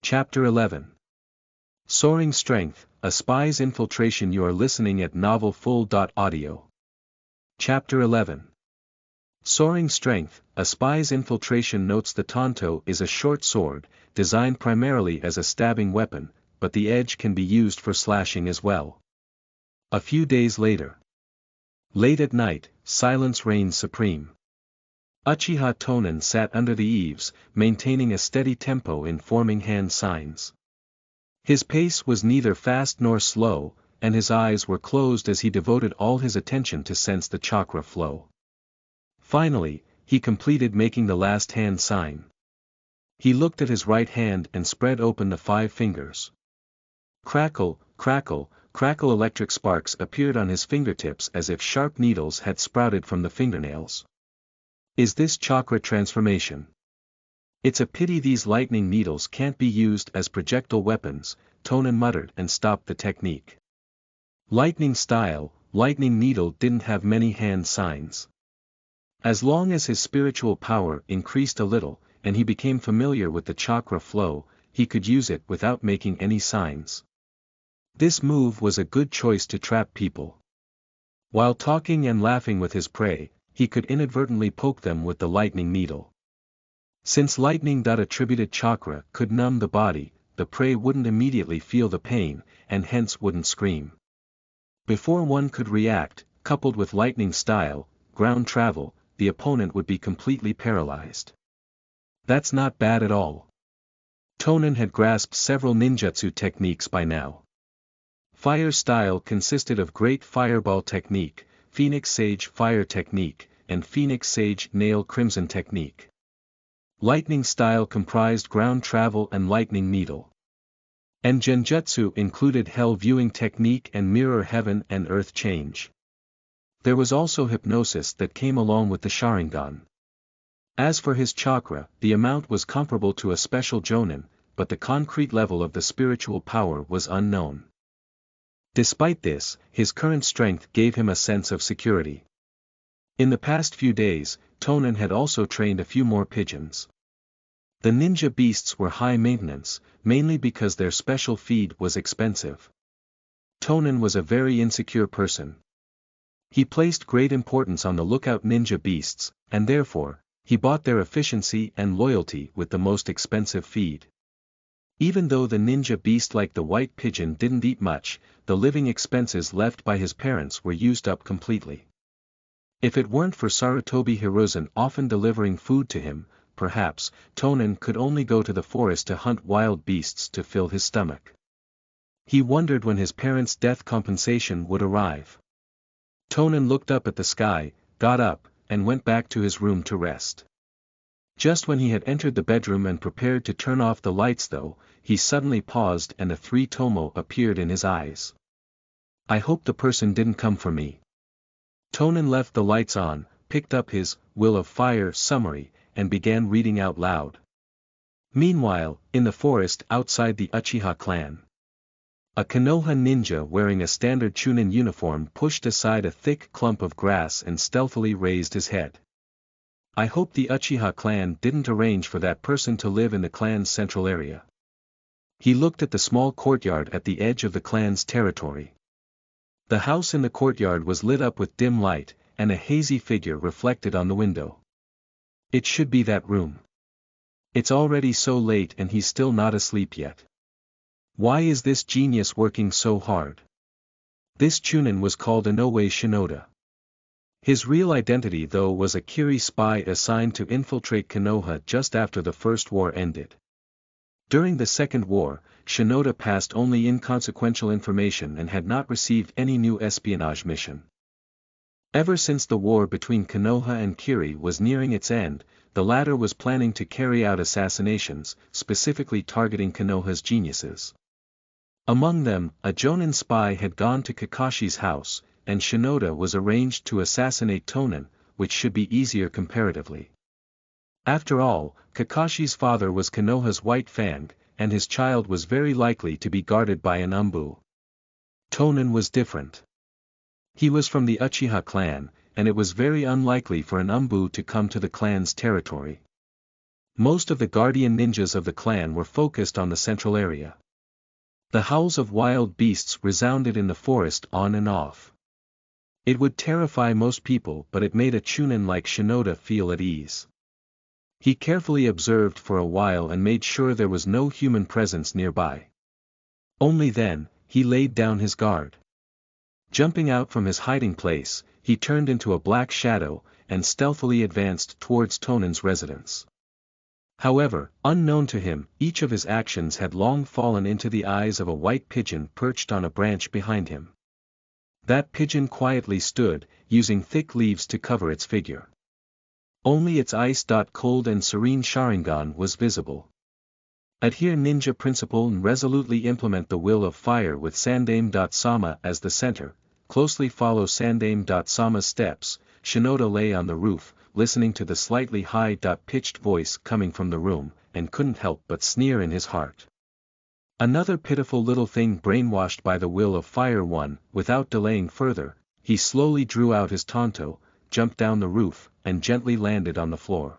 Chapter 11. Soaring Strength, A Spy's Infiltration. You are listening at novelfull.audio. Chapter 11. Soaring Strength, A Spy's Infiltration. Notes: the tanto is a short sword, designed primarily as a stabbing weapon, but the edge can be used for slashing as well. A few days later. Late at night, silence reigns supreme. Uchiha Tonen sat under the eaves, maintaining a steady tempo in forming hand signs. His pace was neither fast nor slow, and his eyes were closed as he devoted all his attention to sense the chakra flow. Finally, he completed making the last hand sign. He looked at his right hand and spread open the 5 fingers. Crackle, crackle, crackle. Electric sparks appeared on his fingertips as if sharp needles had sprouted from the fingernails. Is this chakra transformation? It's a pity these lightning needles can't be used as projectile weapons, Tonen muttered and stopped the technique. Lightning style, lightning needle didn't have many hand signs. As long as his spiritual power increased a little, and he became familiar with the chakra flow, he could use it without making any signs. This move was a good choice to trap people. While talking and laughing with his prey, he could inadvertently poke them with the lightning needle. Since lightning-attributed chakra could numb the body, the prey wouldn't immediately feel the pain, and hence wouldn't scream. Before one could react, coupled with lightning style, ground travel, the opponent would be completely paralyzed. That's not bad at all. Tonen had grasped several ninjutsu techniques by now. Fire style consisted of Great Fireball technique, Phoenix Sage Fire technique, and Phoenix Sage Nail Crimson technique. Lightning style comprised ground travel and lightning needle. And genjutsu included hell viewing technique and mirror heaven and earth change. There was also hypnosis that came along with the Sharingan. As for his chakra, the amount was comparable to a special jonin, but the concrete level of the spiritual power was unknown. Despite this, his current strength gave him a sense of security. In the past few days, Tonen had also trained a few more pigeons. The ninja beasts were high maintenance, mainly because their special feed was expensive. Tonen was a very insecure person. He placed great importance on the lookout ninja beasts, and therefore, he bought their efficiency and loyalty with the most expensive feed. Even though the ninja beast like the white pigeon didn't eat much, the living expenses left by his parents were used up completely. If it weren't for Sarutobi Hiruzen often delivering food to him, perhaps, Tonen could only go to the forest to hunt wild beasts to fill his stomach. He wondered when his parents' death compensation would arrive. Tonen looked up at the sky, got up, and went back to his room to rest. Just when he had entered the bedroom and prepared to turn off the lights though, he suddenly paused and a 3 tomo appeared in his eyes. I hope the person didn't come for me. Tonen left the lights on, picked up his Will of Fire summary, and began reading out loud. Meanwhile, in the forest outside the Uchiha clan, a Konoha ninja wearing a standard Chunin uniform pushed aside a thick clump of grass and stealthily raised his head. I hope the Uchiha clan didn't arrange for that person to live in the clan's central area. He looked at the small courtyard at the edge of the clan's territory. The house in the courtyard was lit up with dim light, and a hazy figure reflected on the window. It should be that room. It's already so late and he's still not asleep yet. Why is this genius working so hard? This Chunin was called Inoue Shinoda. His real identity though was a Kiri spy assigned to infiltrate Konoha just after the First War ended. During the Second War, Shinoda passed only inconsequential information and had not received any new espionage mission. Ever since the war between Konoha and Kiri was nearing its end, the latter was planning to carry out assassinations, specifically targeting Konoha's geniuses. Among them, a Jonin spy had gone to Kakashi's house, and Shinoda was arranged to assassinate Tonen, which should be easier comparatively. After all, Kakashi's father was Konoha's White Fang, and his child was very likely to be guarded by an Umbu. Tonen was different. He was from the Uchiha clan, and it was very unlikely for an Umbu to come to the clan's territory. Most of the guardian ninjas of the clan were focused on the central area. The howls of wild beasts resounded in the forest on and off. It would terrify most people, but it made a Chunin like Shinoda feel at ease. He carefully observed for a while and made sure there was no human presence nearby. Only then, he laid down his guard. Jumping out from his hiding place, he turned into a black shadow, and stealthily advanced towards Tonan's residence. However, unknown to him, each of his actions had long fallen into the eyes of a white pigeon perched on a branch behind him. That pigeon quietly stood, using thick leaves to cover its figure. Only its ice-cold and serene Sharingan was visible. Adhere ninja principle and resolutely implement the will of fire with Sandaime-sama as the center, closely follow Sandaime-sama's steps. Shinoda lay on the roof, listening to the slightly high-pitched voice coming from the room, and couldn't help but sneer in his heart. Another pitiful little thing brainwashed by the will of fire. Without delaying further, he slowly drew out his tanto, jumped down the roof, and gently landed on the floor.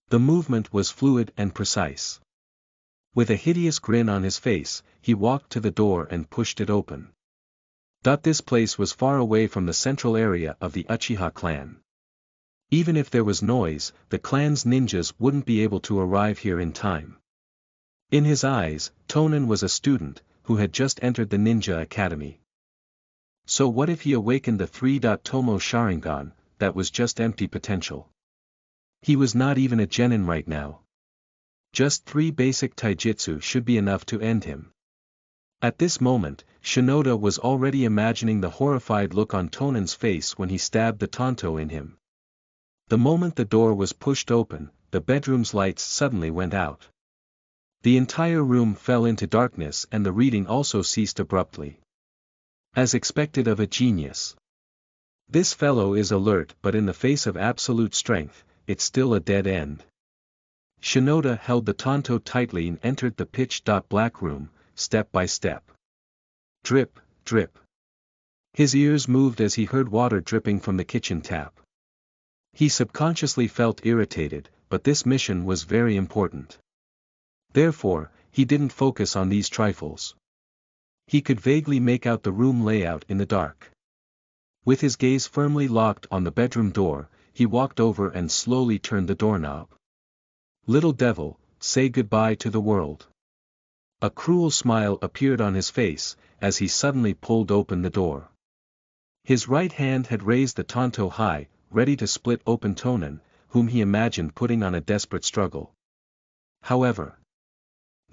The movement was fluid and precise. With a hideous grin on his face, he walked to the door and pushed it open. This place was far away from the central area of the Uchiha clan. Even if there was noise, the clan's ninjas wouldn't be able to arrive here in time. In his eyes, Tonan was a student, who had just entered the ninja academy. So what if he awakened the 3-Tomo Sharingan, that was just empty potential? He was not even a genin right now. Just 3 basic taijutsu should be enough to end him. At this moment, Shinoda was already imagining the horrified look on Tonan's face when he stabbed the tanto in him. The moment the door was pushed open, the bedroom's lights suddenly went out. The entire room fell into darkness and the reading also ceased abruptly. As expected of a genius. This fellow is alert, but in the face of absolute strength, it's still a dead end. Shinoda held the tanto tightly and entered the pitch-black room, step by step. Drip, drip. His ears moved as he heard water dripping from the kitchen tap. He subconsciously felt irritated, but this mission was very important. Therefore, he didn't focus on these trifles. He could vaguely make out the room layout in the dark. With his gaze firmly locked on the bedroom door, he walked over and slowly turned the doorknob. Little devil, say goodbye to the world. A cruel smile appeared on his face, as he suddenly pulled open the door. His right hand had raised the tanto high, ready to split open Tonan, whom he imagined putting on a desperate struggle. However,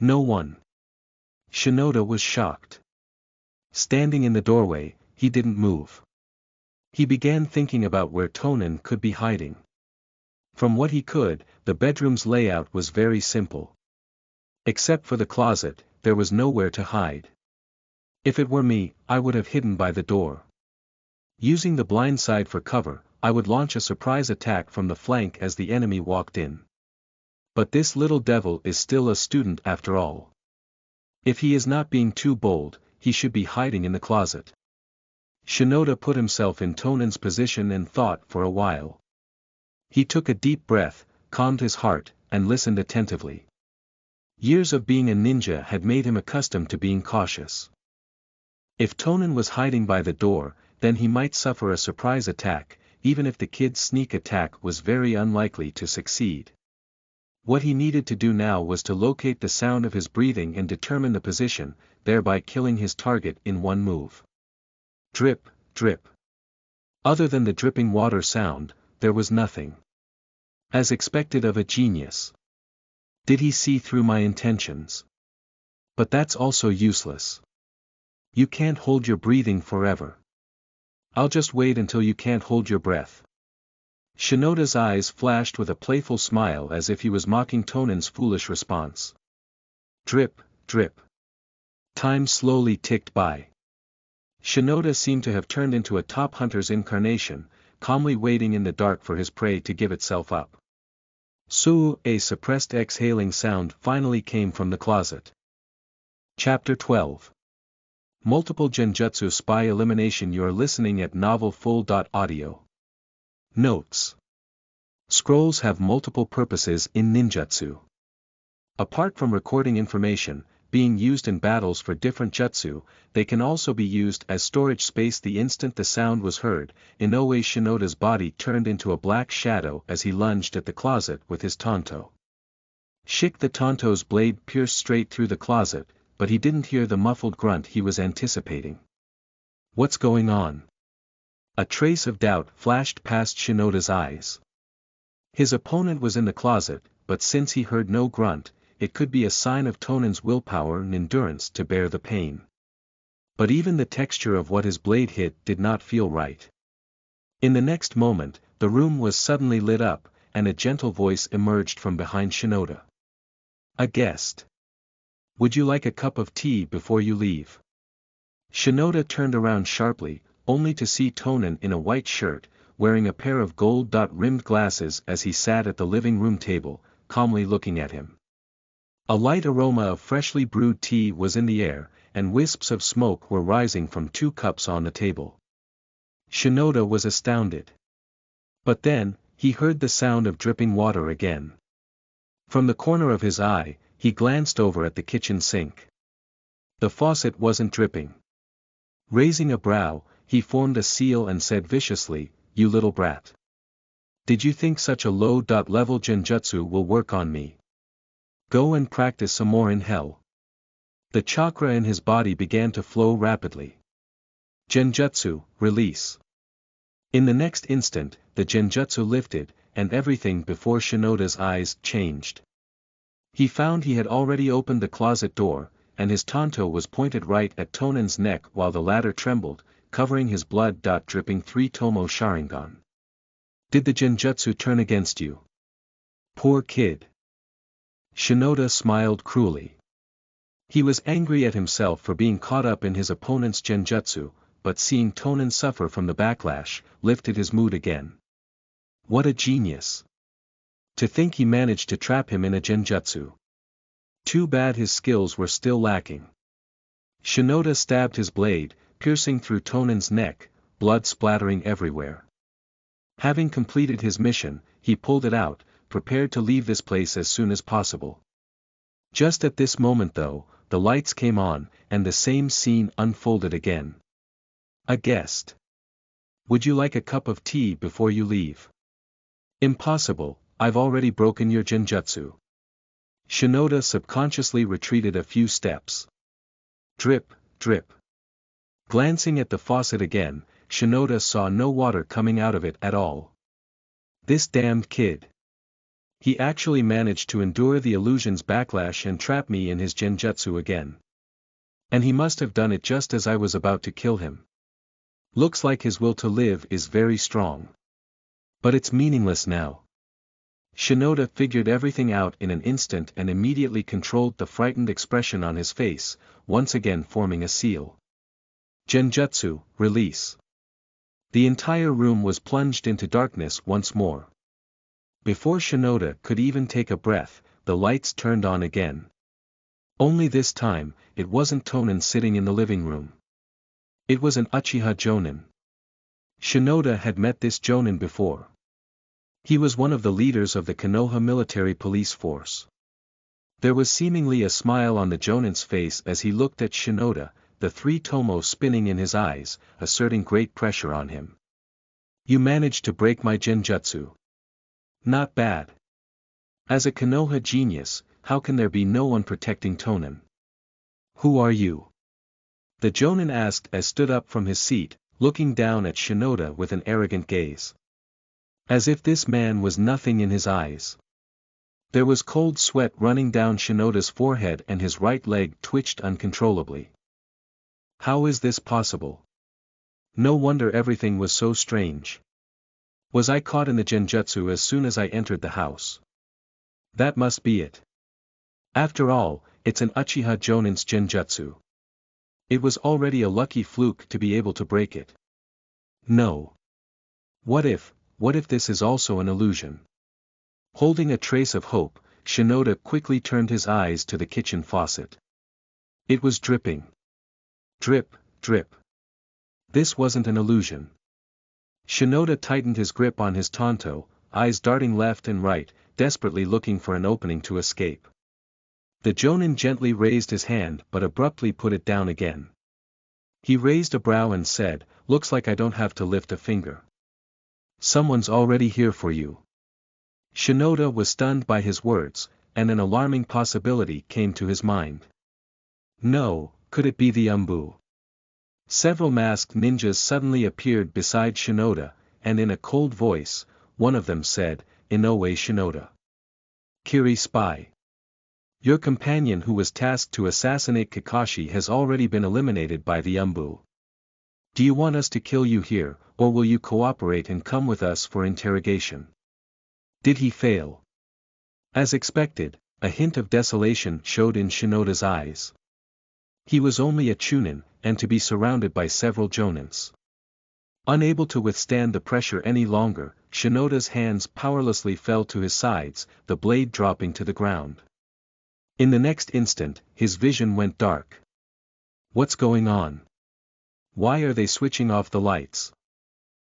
no one. Shinoda was shocked. Standing in the doorway, he didn't move. He began thinking about where Tonan could be hiding. From what he could, the bedroom's layout was very simple. Except for the closet, there was nowhere to hide. If it were me, I would have hidden by the door. Using the blind side for cover, I would launch a surprise attack from the flank as the enemy walked in. But this little devil is still a student after all. If he is not being too bold, he should be hiding in the closet. Shinoda put himself in Tonan's position and thought for a while. He took a deep breath, calmed his heart, and listened attentively. Years of being a ninja had made him accustomed to being cautious. If Tonan was hiding by the door, then he might suffer a surprise attack, even if the kid's sneak attack was very unlikely to succeed. What he needed to do now was to locate the sound of his breathing and determine the position, thereby killing his target in one move. Drip, drip. Other than the dripping water sound, there was nothing. As expected of a genius. Did he see through my intentions? But that's also useless. You can't hold your breathing forever. I'll just wait until you can't hold your breath. Shinoda's eyes flashed with a playful smile as if he was mocking Tonan's foolish response. Drip, drip. Time slowly ticked by. Shinoda seemed to have turned into a top hunter's incarnation, calmly waiting in the dark for his prey to give itself up. A suppressed exhaling sound finally came from the closet. Chapter 12. Multiple Genjutsu Spy Elimination. You are listening at novelfull.audio. Notes. Scrolls have multiple purposes in ninjutsu. Apart from recording information, being used in battles for different jutsu, they can also be used as storage space. The instant the sound was heard, Inoue Shinoda's body turned into a black shadow as he lunged at the closet with his tanto. The tanto's blade pierced straight through the closet, but he didn't hear the muffled grunt he was anticipating. What's going on? A trace of doubt flashed past Shinoda's eyes. His opponent was in the closet, but since he heard no grunt, it could be a sign of Tonen's willpower and endurance to bear the pain. But even the texture of what his blade hit did not feel right. In the next moment, the room was suddenly lit up, and a gentle voice emerged from behind Shinoda. A guest. Would you like a cup of tea before you leave? Shinoda turned around sharply, only to see Tonen in a white shirt, wearing a pair of gold-rimmed glasses as he sat at the living room table, calmly looking at him. A light aroma of freshly brewed tea was in the air, and wisps of smoke were rising from 2 cups on the table. Shinoda was astounded. But then, he heard the sound of dripping water again. From the corner of his eye, he glanced over at the kitchen sink. The faucet wasn't dripping. Raising a brow, he formed a seal and said viciously, "You little brat. Did you think such a low-level genjutsu will work on me? Go and practice some more in hell." The chakra in his body began to flow rapidly. Genjutsu, release. In the next instant, the genjutsu lifted, and everything before Shinoda's eyes changed. He found he had already opened the closet door, and his tanto was pointed right at Tonen's neck while the latter trembled, covering his blood. Dripping 3 Tomo Sharingan. Did the genjutsu turn against you? Poor kid. Shinoda smiled cruelly. He was angry at himself for being caught up in his opponent's genjutsu, but seeing Tonen suffer from the backlash, lifted his mood again. What a genius. To think he managed to trap him in a genjutsu. Too bad his skills were still lacking. Shinoda stabbed his blade, piercing through Tonen's neck, blood splattering everywhere. Having completed his mission, he pulled it out, prepared to leave this place as soon as possible. Just at this moment though, the lights came on, and the same scene unfolded again. A guest. Would you like a cup of tea before you leave? Impossible, I've already broken your genjutsu. Shinoda subconsciously retreated a few steps. Drip, drip. Glancing at the faucet again, Shinoda saw no water coming out of it at all. This damned kid. He actually managed to endure the illusion's backlash and trap me in his genjutsu again. And he must have done it just as I was about to kill him. Looks like his will to live is very strong. But it's meaningless now. Shinoda figured everything out in an instant and immediately controlled the frightened expression on his face, once again forming a seal. Genjutsu, release. The entire room was plunged into darkness once more. Before Shinoda could even take a breath, the lights turned on again. Only this time, it wasn't Tonen sitting in the living room. It was an Uchiha Jonin. Shinoda had met this Jonin before. He was one of the leaders of the Konoha military police force. There was seemingly a smile on the Jonin's face as he looked at Shinoda, the 3 Tomo spinning in his eyes, asserting great pressure on him. You managed to break my genjutsu. Not bad. As a Konoha genius, how can there be no one protecting Tonen? Who are you? The Jonin asked as stood up from his seat, looking down at Shinoda with an arrogant gaze. As if this man was nothing in his eyes. There was cold sweat running down Shinoda's forehead and his right leg twitched uncontrollably. How is this possible? No wonder everything was so strange. Was I caught in the genjutsu as soon as I entered the house? That must be it. After all, it's an Uchiha Jonin's genjutsu. It was already a lucky fluke to be able to break it. No. What if this is also an illusion? Holding a trace of hope, Shinoda quickly turned his eyes to the kitchen faucet. It was dripping. Drip, drip. This wasn't an illusion. Shinoda tightened his grip on his tanto, eyes darting left and right, desperately looking for an opening to escape. The Jonin gently raised his hand but abruptly put it down again. He raised a brow and said, "Looks like I don't have to lift a finger. Someone's already here for you." Shinoda was stunned by his words, and an alarming possibility came to his mind. No, could it be the Umbu? Several masked ninjas suddenly appeared beside Shinoda, and in a cold voice, one of them said, "Inoue Shinoda. Kiri spy. Your companion who was tasked to assassinate Kakashi has already been eliminated by the Umbu. Do you want us to kill you here, or will you cooperate and come with us for interrogation?" Did he fail? As expected, a hint of desolation showed in Shinoda's eyes. He was only a Chunin, and to be surrounded by several Jonins. Unable to withstand the pressure any longer, Shinoda's hands powerlessly fell to his sides, the blade dropping to the ground. In the next instant, his vision went dark. What's going on? Why are they switching off the lights?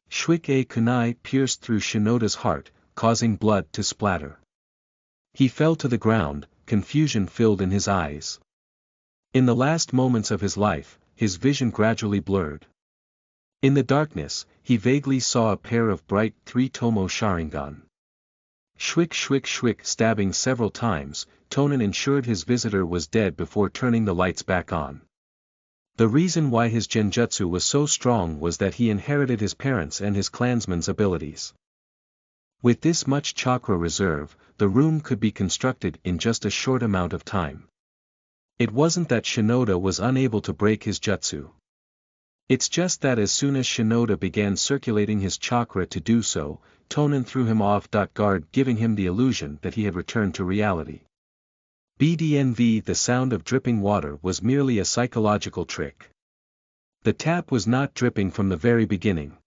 Shwik-a kunai pierced through Shinoda's heart, causing blood to splatter. He fell to the ground, confusion filled in his eyes. In the last moments of his life, his vision gradually blurred. In the darkness, he vaguely saw a pair of bright three-tomo Sharingan. Shwick shwick shwick stabbing several times, Tonin ensured his visitor was dead before turning the lights back on. The reason why his genjutsu was so strong was that he inherited his parents' and his clansmen's abilities. With this much chakra reserve, the room could be constructed in just a short amount of time. It wasn't that Shinoda was unable to break his jutsu. It's just that as soon as Shinoda began circulating his chakra to do so, Tonin threw him off guard, giving him the illusion that he had returned to reality. BDNV, the sound of dripping water was merely a psychological trick. The tap was not dripping from the very beginning.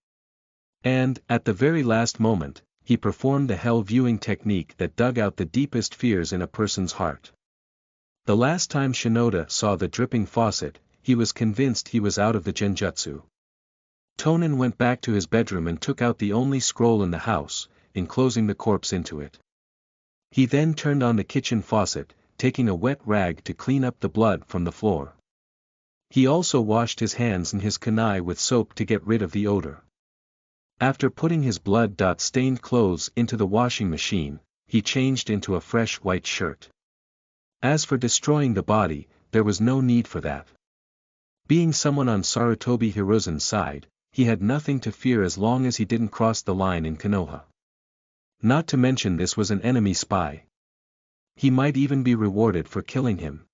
And, at the very last moment, he performed the hell viewing technique that dug out the deepest fears in a person's heart. The last time Shinoda saw the dripping faucet, he was convinced he was out of the genjutsu. Tonin went back to his bedroom and took out the only scroll in the house, enclosing the corpse into it. He then turned on the kitchen faucet, taking a wet rag to clean up the blood from the floor. He also washed his hands and his kunai with soap to get rid of the odor. After putting his blood-stained clothes into the washing machine, he changed into a fresh white shirt. As for destroying the body, there was no need for that. Being someone on Sarutobi Hiruzen's side, he had nothing to fear as long as he didn't cross the line in Konoha. Not to mention this was an enemy spy. He might even be rewarded for killing him.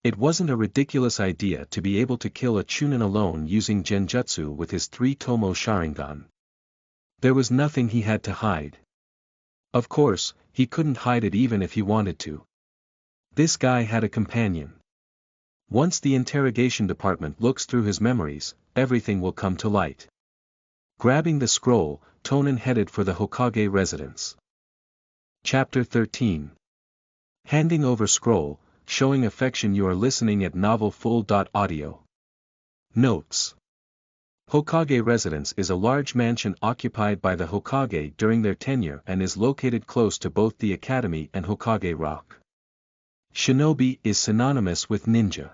It wasn't a ridiculous idea to be able to kill a Chunin alone using genjutsu with his three-tomo Sharingan. There was nothing he had to hide. Of course, he couldn't hide it even if he wanted to. This guy had a companion. Once the interrogation department looks through his memories, everything will come to light. Grabbing the scroll, Tonin headed for the Hokage residence. Chapter 13. Handing over scroll, showing affection. You are listening at novelfull.audio. Notes. Hokage residence is a large mansion occupied by the Hokage during their tenure and is located close to both the academy and Hokage Rock. Shinobi is synonymous with ninja.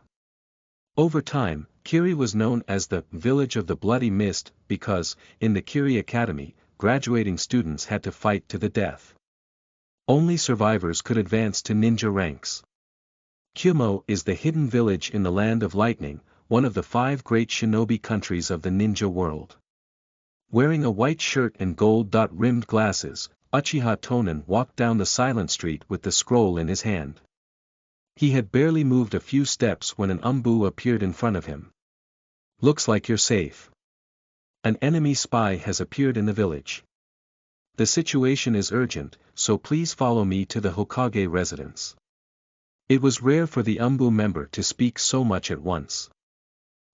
Over time, Kiri was known as the Village of the Bloody Mist because, in the Kiri Academy, graduating students had to fight to the death. Only survivors could advance to ninja ranks. Kyumo is the hidden village in the Land of Lightning, one of the 5 great shinobi countries of the ninja world. Wearing a white shirt and gold-rimmed glasses, Uchiha Tonin walked down the silent street with the scroll in his hand. He had barely moved a few steps when an Umbu appeared in front of him. Looks like you're safe. An enemy spy has appeared in the village. The situation is urgent, so please follow me to the Hokage residence. It was rare for the Umbu member to speak so much at once.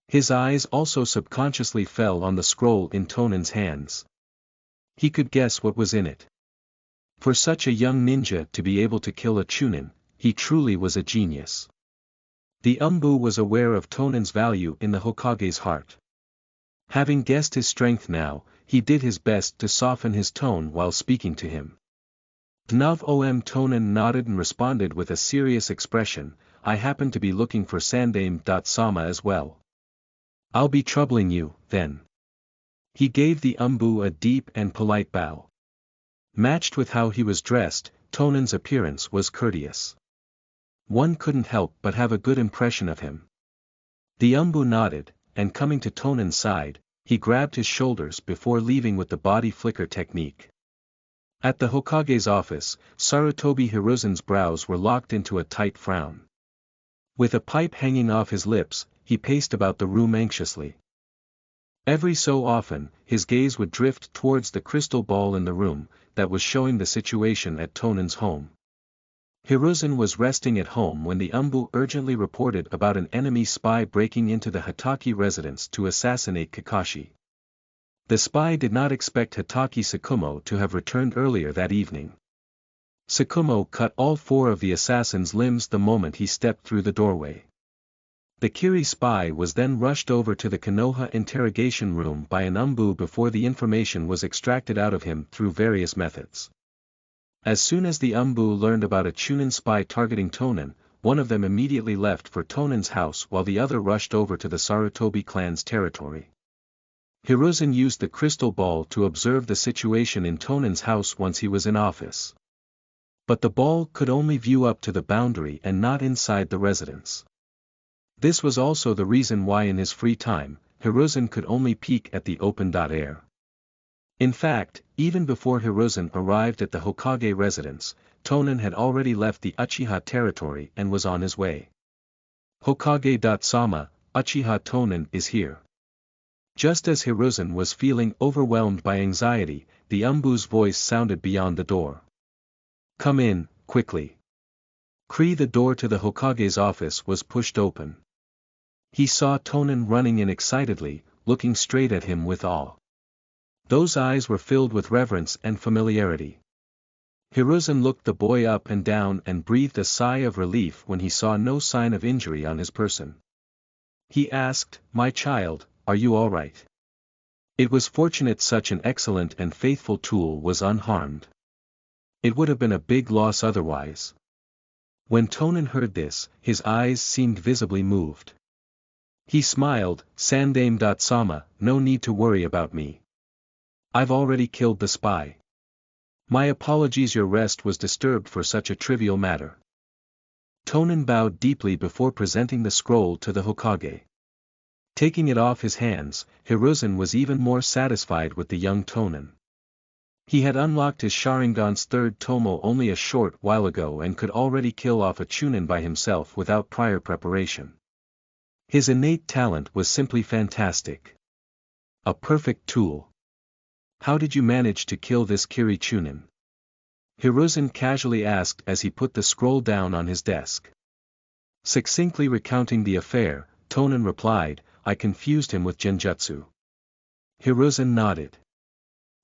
His eyes also subconsciously fell on the scroll in Tonin's hands. He could guess what was in it. For such a young ninja to be able to kill a Chunin, he truly was a genius. The Umbu was aware of Tonin's value in the Hokage's heart. Having guessed his strength now, he did his best to soften his tone while speaking to him. Dnov Tonen nodded and responded with a serious expression, I happen to be looking for Sandame. Sama as well. I'll be troubling you, then. He gave the Umbu a deep and polite bow. Matched with how he was dressed, Tonen's appearance was courteous. One couldn't help but have a good impression of him. The Umbu nodded, and coming to Tonen's side, he grabbed his shoulders before leaving with the body flicker technique. At the Hokage's office, Sarutobi Hiruzen's brows were locked into a tight frown. With a pipe hanging off his lips, he paced about the room anxiously. Every so often, his gaze would drift towards the crystal ball in the room, that was showing the situation at Tonen's home. Hiruzen was resting at home when the Umbu urgently reported about an enemy spy breaking into the Hitaki residence to assassinate Kakashi. The spy did not expect Hitaki Tsukumo to have returned earlier that evening. Tsukumo cut all 4 of the assassin's limbs the moment he stepped through the doorway. The Kiri spy was then rushed over to the Konoha interrogation room by an Umbu before the information was extracted out of him through various methods. As soon as the Umbu learned about a Chunin spy targeting Tonen, one of them immediately left for Tonen's house while the other rushed over to the Sarutobi clan's territory. Hiruzen used the crystal ball to observe the situation in Tonen's house once he was in office. But the ball could only view up to the boundary and not inside the residence. This was also the reason why in his free time, Hiruzen could only peek at the open air. In fact, even before Hiruzen arrived at the Hokage residence, Tonen had already left the Uchiha territory and was on his way. Hokage-sama, Uchiha Tonen is here. Just as Hiruzen was feeling overwhelmed by anxiety, the Umbu's voice sounded beyond the door. Come in, quickly. The door to the Hokage's office was pushed open. He saw Tonen running in excitedly, looking straight at him with awe. Those eyes were filled with reverence and familiarity. Hiruzen looked the boy up and down and breathed a sigh of relief when he saw no sign of injury on his person. He asked, My child, are you all right? It was fortunate such an excellent and faithful tool was unharmed. It would have been a big loss otherwise. When Tonen heard this, his eyes seemed visibly moved. He smiled, Sandame-sama, no need to worry about me. I've already killed the spy. My apologies, your rest was disturbed for such a trivial matter. Tonen bowed deeply before presenting the scroll to the Hokage. Taking it off his hands, Hiruzen was even more satisfied with the young Tonen. He had unlocked his Sharingan's 3rd tomo only a short while ago and could already kill off a Chunin by himself without prior preparation. His innate talent was simply fantastic. A perfect tool. How did you manage to kill this Kiri Chunin? Hiruzen casually asked as he put the scroll down on his desk. Succinctly recounting the affair, Tonen replied, I confused him with Genjutsu. Hiruzen nodded.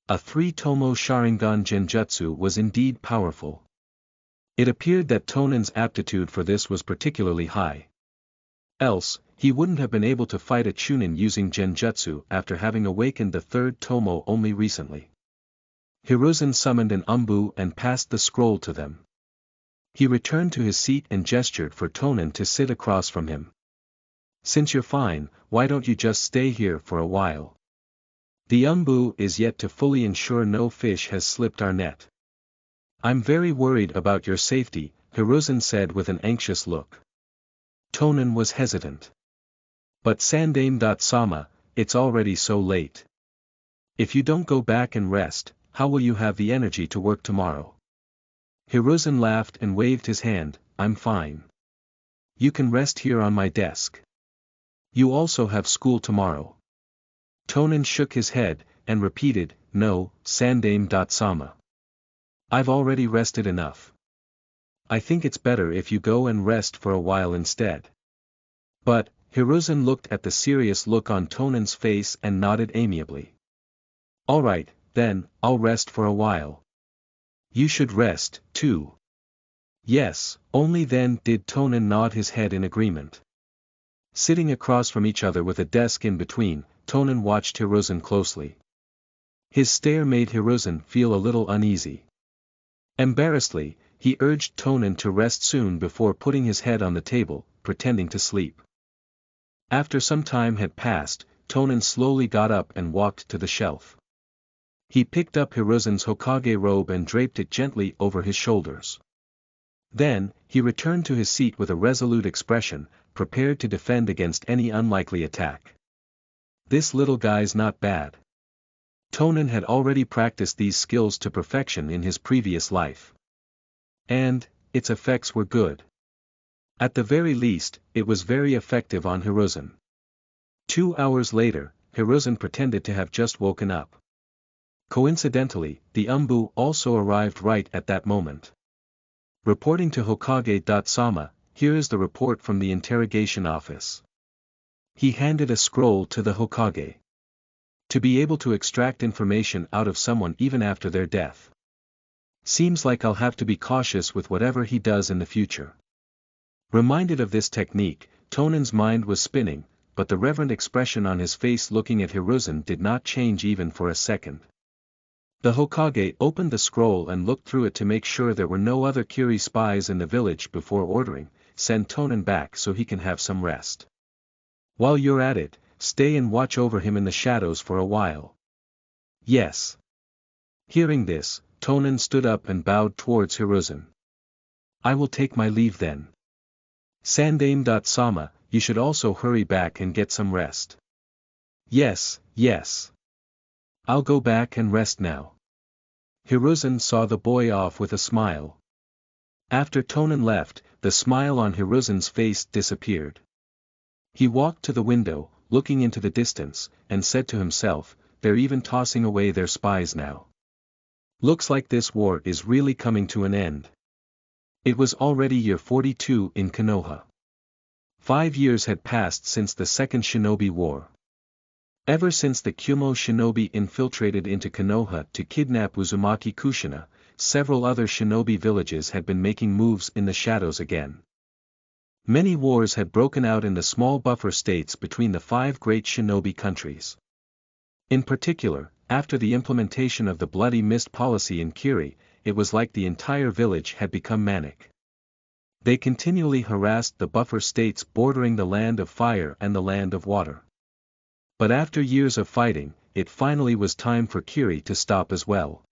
A 3-tomo Sharingan Genjutsu was indeed powerful. It appeared that Tonen's aptitude for this was particularly high. Else, he wouldn't have been able to fight a Chunin using Genjutsu after having awakened the 3rd tomo only recently. Hiruzen summoned an Umbu and passed the scroll to them. He returned to his seat and gestured for Tonen to sit across from him. Since you're fine, why don't you just stay here for a while? The Umbu is yet to fully ensure no fish has slipped our net. I'm very worried about your safety, Hiruzen said with an anxious look. Tonen was hesitant. But Sandame-sama, it's already so late. If you don't go back and rest, how will you have the energy to work tomorrow? Hiruzen laughed and waved his hand, I'm fine. You can rest here on my desk. You also have school tomorrow. Tonen shook his head, and repeated, No, Sandame-sama. I've already rested enough. I think it's better if you go and rest for a while instead. But, Hiruzen looked at the serious look on Tonen's face and nodded amiably. All right, then, I'll rest for a while. You should rest, too. Yes, only then did Tonen nod his head in agreement. Sitting across from each other with a desk in between, Tonen watched Hiruzen closely. His stare made Hiruzen feel a little uneasy. Embarrassedly, he urged Tonen to rest soon before putting his head on the table, pretending to sleep. After some time had passed, Tonen slowly got up and walked to the shelf. He picked up Hiruzen's Hokage robe and draped it gently over his shoulders. Then, he returned to his seat with a resolute expression, prepared to defend against any unlikely attack. This little guy's not bad. Tonen had already practiced these skills to perfection in his previous life. And, its effects were good. At the very least, it was very effective on Hiruzen. 2 hours later, Hiruzen pretended to have just woken up. Coincidentally, the Umbu also arrived right at that moment. Reporting to Hokage-sama, here is the report from the interrogation office. He handed a scroll to the Hokage. To be able to extract information out of someone even after their death. Seems like I'll have to be cautious with whatever he does in the future. Reminded of this technique, Tonen's mind was spinning, but the reverent expression on his face looking at Hiruzen did not change even for a second. The Hokage opened the scroll and looked through it to make sure there were no other Kiri spies in the village before ordering, send Tonen back so he can have some rest. While you're at it, stay and watch over him in the shadows for a while. Yes. Hearing this, Tonen stood up and bowed towards Hiruzen. I will take my leave then. Sandaime-sama, you should also hurry back and get some rest. Yes, yes. I'll go back and rest now. Hiruzen saw the boy off with a smile. After Tonen left, the smile on Hiruzen's face disappeared. He walked to the window, looking into the distance, and said to himself, they're even tossing away their spies now. Looks like this war is really coming to an end. It was already year 42 in Konoha. 5 years had passed since the Second Shinobi War. Ever since the Kyumo shinobi infiltrated into Konoha to kidnap Uzumaki Kushina, several other shinobi villages had been making moves in the shadows again. Many wars had broken out in the small buffer states between the 5 great shinobi countries. In particular, after the implementation of the Bloody Mist policy in Kiri, it was like the entire village had become manic. They continually harassed the buffer states bordering the Land of Fire and the Land of Water. But after years of fighting, it finally was time for Kiri to stop as well.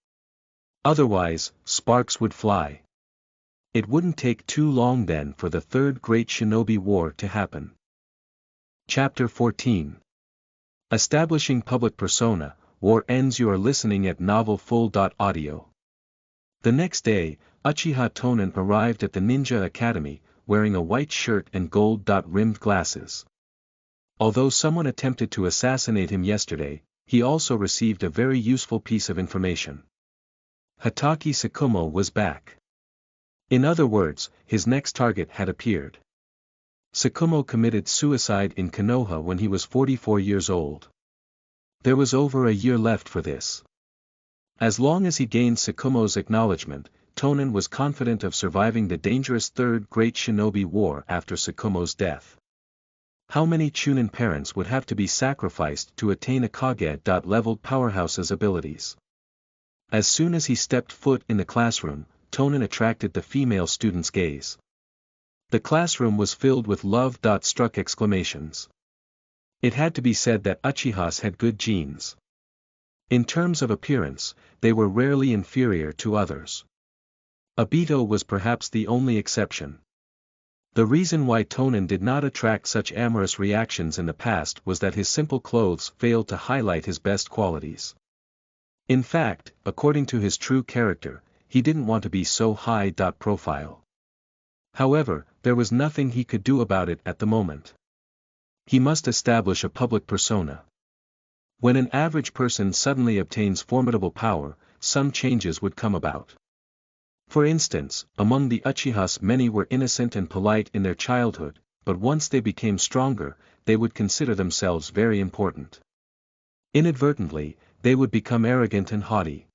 Otherwise, sparks would fly. It wouldn't take too long then for the Third Great Shinobi War to happen. Chapter 14. Establishing Public Persona, War Ends. You are listening at novelfull.audio. The next day, Uchiha Tonen arrived at the Ninja Academy, wearing a white shirt and gold-rimmed glasses. Although someone attempted to assassinate him yesterday, he also received a very useful piece of information. Hatake Tsukumo was back. In other words, his next target had appeared. Tsukumo committed suicide in Konoha when he was 44 years old. There was over a year left for this. As long as he gained Tsukumo's acknowledgement, Tonen was confident of surviving the dangerous Third Great Shinobi War after Tsukumo's death. How many Chunin parents would have to be sacrificed to attain a Kage-leveled powerhouse's abilities? As soon as he stepped foot in the classroom, Tonen attracted the female students' gaze. The classroom was filled with love-struck exclamations. It had to be said that Uchihas had good genes. In terms of appearance, they were rarely inferior to others. Obito was perhaps the only exception. The reason why Tonen did not attract such amorous reactions in the past was that his simple clothes failed to highlight his best qualities. In fact, according to his true character, he didn't want to be so high-profile. However, there was nothing he could do about it at the moment. He must establish a public persona. When an average person suddenly obtains formidable power, some changes would come about. For instance, among the Uchihas many were innocent and polite in their childhood, but once they became stronger, they would consider themselves very important. Inadvertently, they would become arrogant and haughty.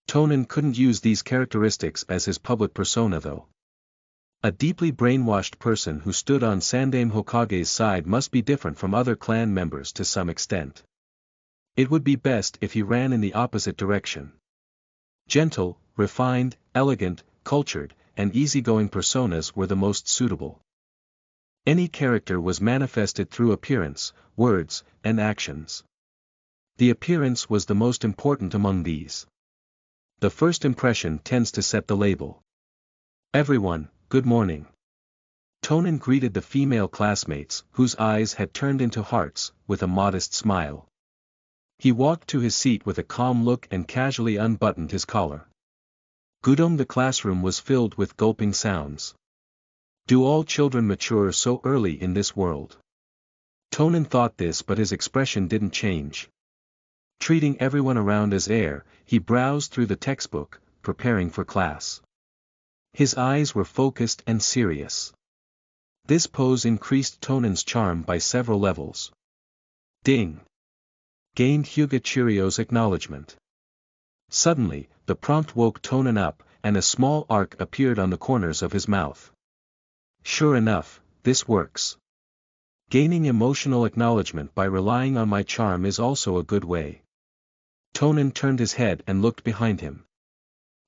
Tonen couldn't use these characteristics as his public persona though. A deeply brainwashed person who stood on Sandaime Hokage's side must be different from other clan members to some extent. It would be best if he ran in the opposite direction. Gentle, refined, elegant, cultured, and easygoing personas were the most suitable. Any character was manifested through appearance, words, and actions. The appearance was the most important among these. The first impression tends to set the label. Everyone, good morning. Tonen greeted the female classmates, whose eyes had turned into hearts, with a modest smile. He walked to his seat with a calm look and casually unbuttoned his collar. Gudong, the classroom was filled with gulping sounds. Do all children mature so early in this world? Tonen thought this, but his expression didn't change. Treating everyone around as air, he browsed through the textbook, preparing for class. His eyes were focused and serious. This pose increased Tonen's charm by several levels. Ding! Gained Hyuga Chirio's acknowledgement. Suddenly, the prompt woke Tonen up, and a small arc appeared on the corners of his mouth. Sure enough, this works. Gaining emotional acknowledgement by relying on my charm is also a good way. Tonen turned his head and looked behind him.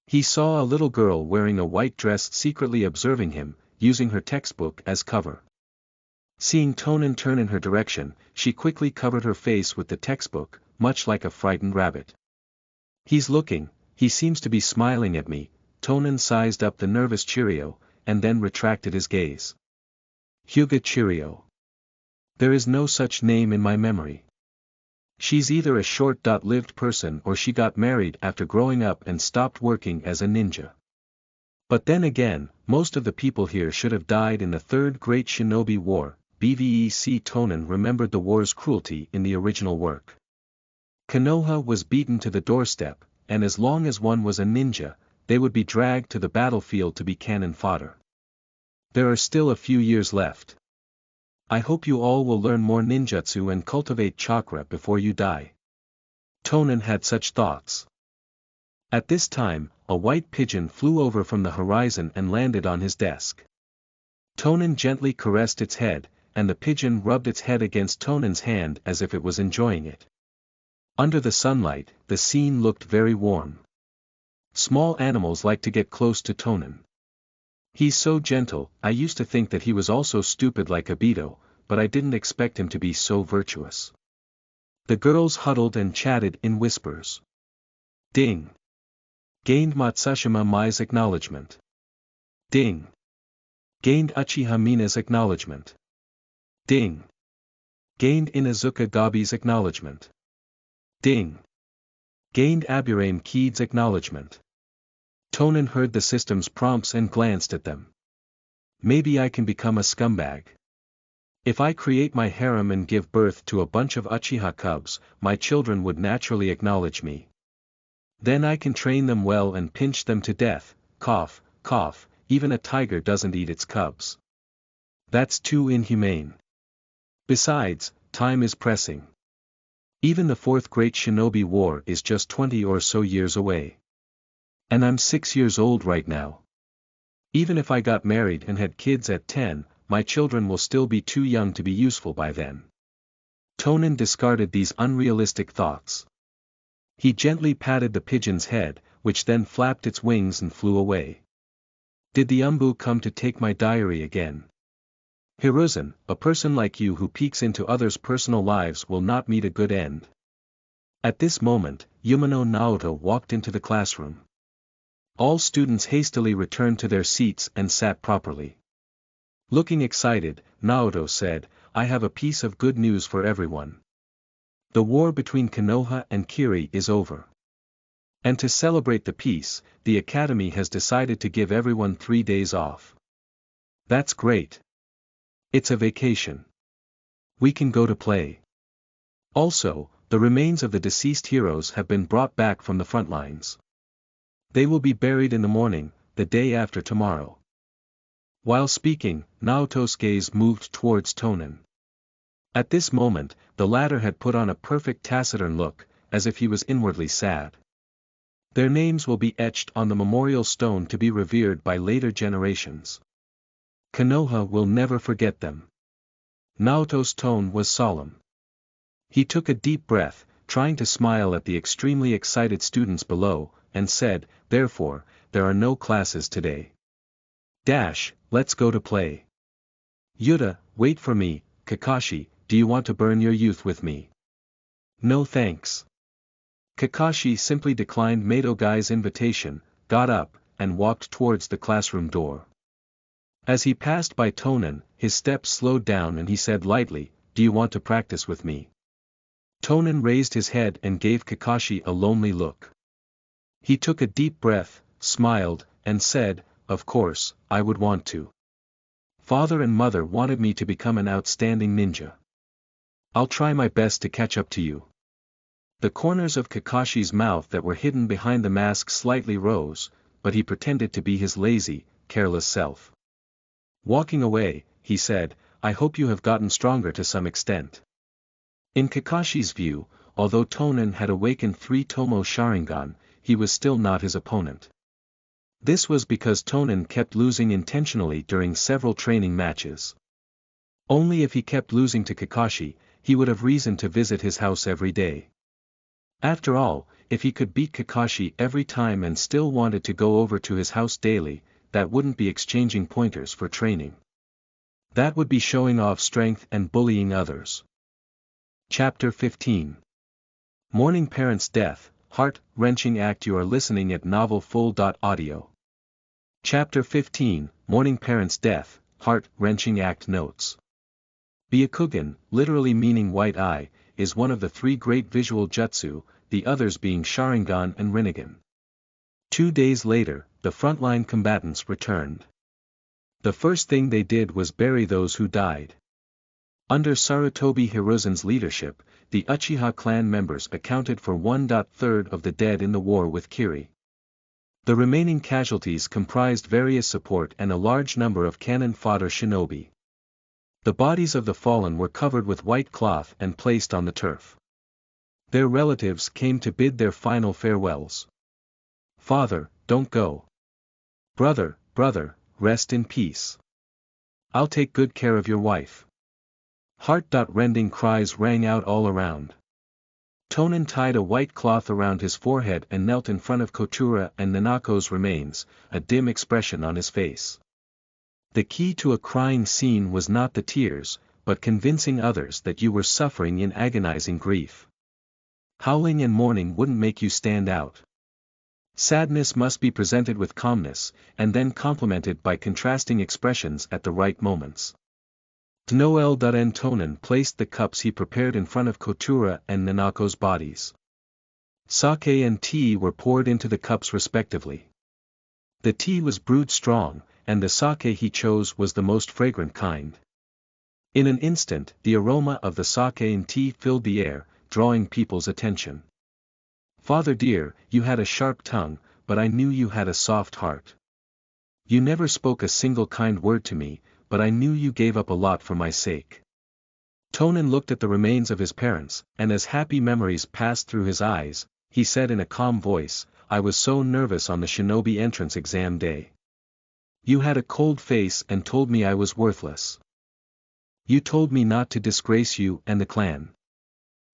He saw a little girl wearing a white dress secretly observing him, using her textbook as cover. Seeing Tonen turn in her direction, she quickly covered her face with the textbook, much like a frightened rabbit. He's looking, he seems to be smiling at me. Tonen sized up the nervous Chirio, and then retracted his gaze. Hyuga Chirio. There is no such name in my memory. She's either a short-lived person or she got married after growing up and stopped working as a ninja. But then again, most of the people here should have died in the Third Great Shinobi War. Bvec Tonen remembered the war's cruelty in the original work. Konoha was beaten to the doorstep, and as long as one was a ninja, they would be dragged to the battlefield to be cannon fodder. There are still a few years left. I hope you all will learn more ninjutsu and cultivate chakra before you die. Tonen had such thoughts. At this time, a white pigeon flew over from the horizon and landed on his desk. Tonen gently caressed its head, and the pigeon rubbed its head against Tonen's hand as if it was enjoying it. Under the sunlight, the scene looked very warm. Small animals like to get close to Tonen. He's so gentle. I used to think that he was also stupid like Obito, but I didn't expect him to be so virtuous. The girls huddled and chatted in whispers. Ding! Gained Matsushima Mai's acknowledgement. Ding! Gained Uchiha Mina's acknowledgement. Ding! Gained Inazuka Gabi's acknowledgement. Ding! Gained Aburame Kiid's acknowledgement. Tonen heard the system's prompts and glanced at them. Maybe I can become a scumbag. If I create my harem and give birth to a bunch of Uchiha cubs, my children would naturally acknowledge me. Then I can train them well and pinch them to death. Cough, cough, even a tiger doesn't eat its cubs. That's too inhumane. Besides, time is pressing. Even the Fourth Great Shinobi War is just 20 or so years away. And I'm 6 years old right now. Even if I got married and had kids at 10, my children will still be too young to be useful by then. Tonen discarded these unrealistic thoughts. He gently patted the pigeon's head, which then flapped its wings and flew away. Did the Umbu come to take my diary again? Hiruzen, a person like you who peeks into others' personal lives will not meet a good end. At this moment, Yumano Naoto walked into the classroom. All students hastily returned to their seats and sat properly. Looking excited, Naoto said, I have a piece of good news for everyone. The war between Konoha and Kiri is over. And to celebrate the peace, the academy has decided to give everyone 3 days off. That's great. It's a vacation. We can go to play. Also, the remains of the deceased heroes have been brought back from the front lines. They will be buried in the morning, the day after tomorrow. While speaking, Naoto's gaze moved towards Tonen. At this moment, the latter had put on a perfect taciturn look, as if he was inwardly sad. Their names will be etched on the memorial stone to be revered by later generations. Konoha will never forget them. Naoto's tone was solemn. He took a deep breath, trying to smile at the extremely excited students below, and said, "Therefore, there are no classes today. Let's go to play. Yuta, wait for me. Kakashi, do you want to burn your youth with me?" "No thanks." Kakashi simply declined Mato-gai's invitation, got up, and walked towards the classroom door. As he passed by Tonen, his steps slowed down and he said lightly, "Do you want to practice with me?" Tonen raised his head and gave Kakashi a lonely look. He took a deep breath, smiled, and said, "Of course, I would want to. Father and mother wanted me to become an outstanding ninja. I'll try my best to catch up to you." The corners of Kakashi's mouth that were hidden behind the mask slightly rose, but he pretended to be his lazy, careless self. Walking away, he said, "I hope you have gotten stronger to some extent." In Kakashi's view, although Tonen had awakened 3 Tomo Sharingan, he was still not his opponent. This was because Tonen kept losing intentionally during several training matches. Only if he kept losing to Kakashi, he would have reason to visit his house every day. After all, if he could beat Kakashi every time and still wanted to go over to his house daily, that wouldn't be exchanging pointers for training. That would be showing off strength and bullying others. Chapter 15. Mourning Parents' Death, Heart-Wrenching Act. You are listening at novelfull.audio. Chapter 15, Mourning Parents' Death, Heart-Wrenching Act. Notes. Byakugan, literally meaning white eye, is one of the 3 great visual jutsu, the others being Sharingan and Rinnegan. 2 days later, the frontline combatants returned. The first thing they did was bury those who died. Under Sarutobi Hiruzen's leadership, the Uchiha clan members accounted for 1/3 of the dead in the war with Kiri. The remaining casualties comprised various support and a large number of cannon fodder shinobi. The bodies of the fallen were covered with white cloth and placed on the turf. Their relatives came to bid their final farewells. "Father, don't go. Brother, rest in peace. I'll take good care of your wife." Heart-rending cries rang out all around. Tonen tied a white cloth around his forehead and knelt in front of Kotura and Nanako's remains, a dim expression on his face. The key to a crying scene was not the tears, but convincing others that you were suffering in agonizing grief. Howling and mourning wouldn't make you stand out. Sadness must be presented with calmness, and then complemented by contrasting expressions at the right moments. Noel and Tonen placed the cups he prepared in front of Kotura and Nanako's bodies. Sake and tea were poured into the cups respectively. The tea was brewed strong, and the sake he chose was the most fragrant kind. In an instant, the aroma of the sake and tea filled the air, drawing people's attention. "Father dear, you had a sharp tongue, but I knew you had a soft heart. You never spoke a single kind word to me, but I knew you gave up a lot for my sake." Tonen looked at the remains of his parents, and as happy memories passed through his eyes, he said in a calm voice, "I was so nervous on the shinobi entrance exam day. You had a cold face and told me I was worthless. You told me not to disgrace you and the clan.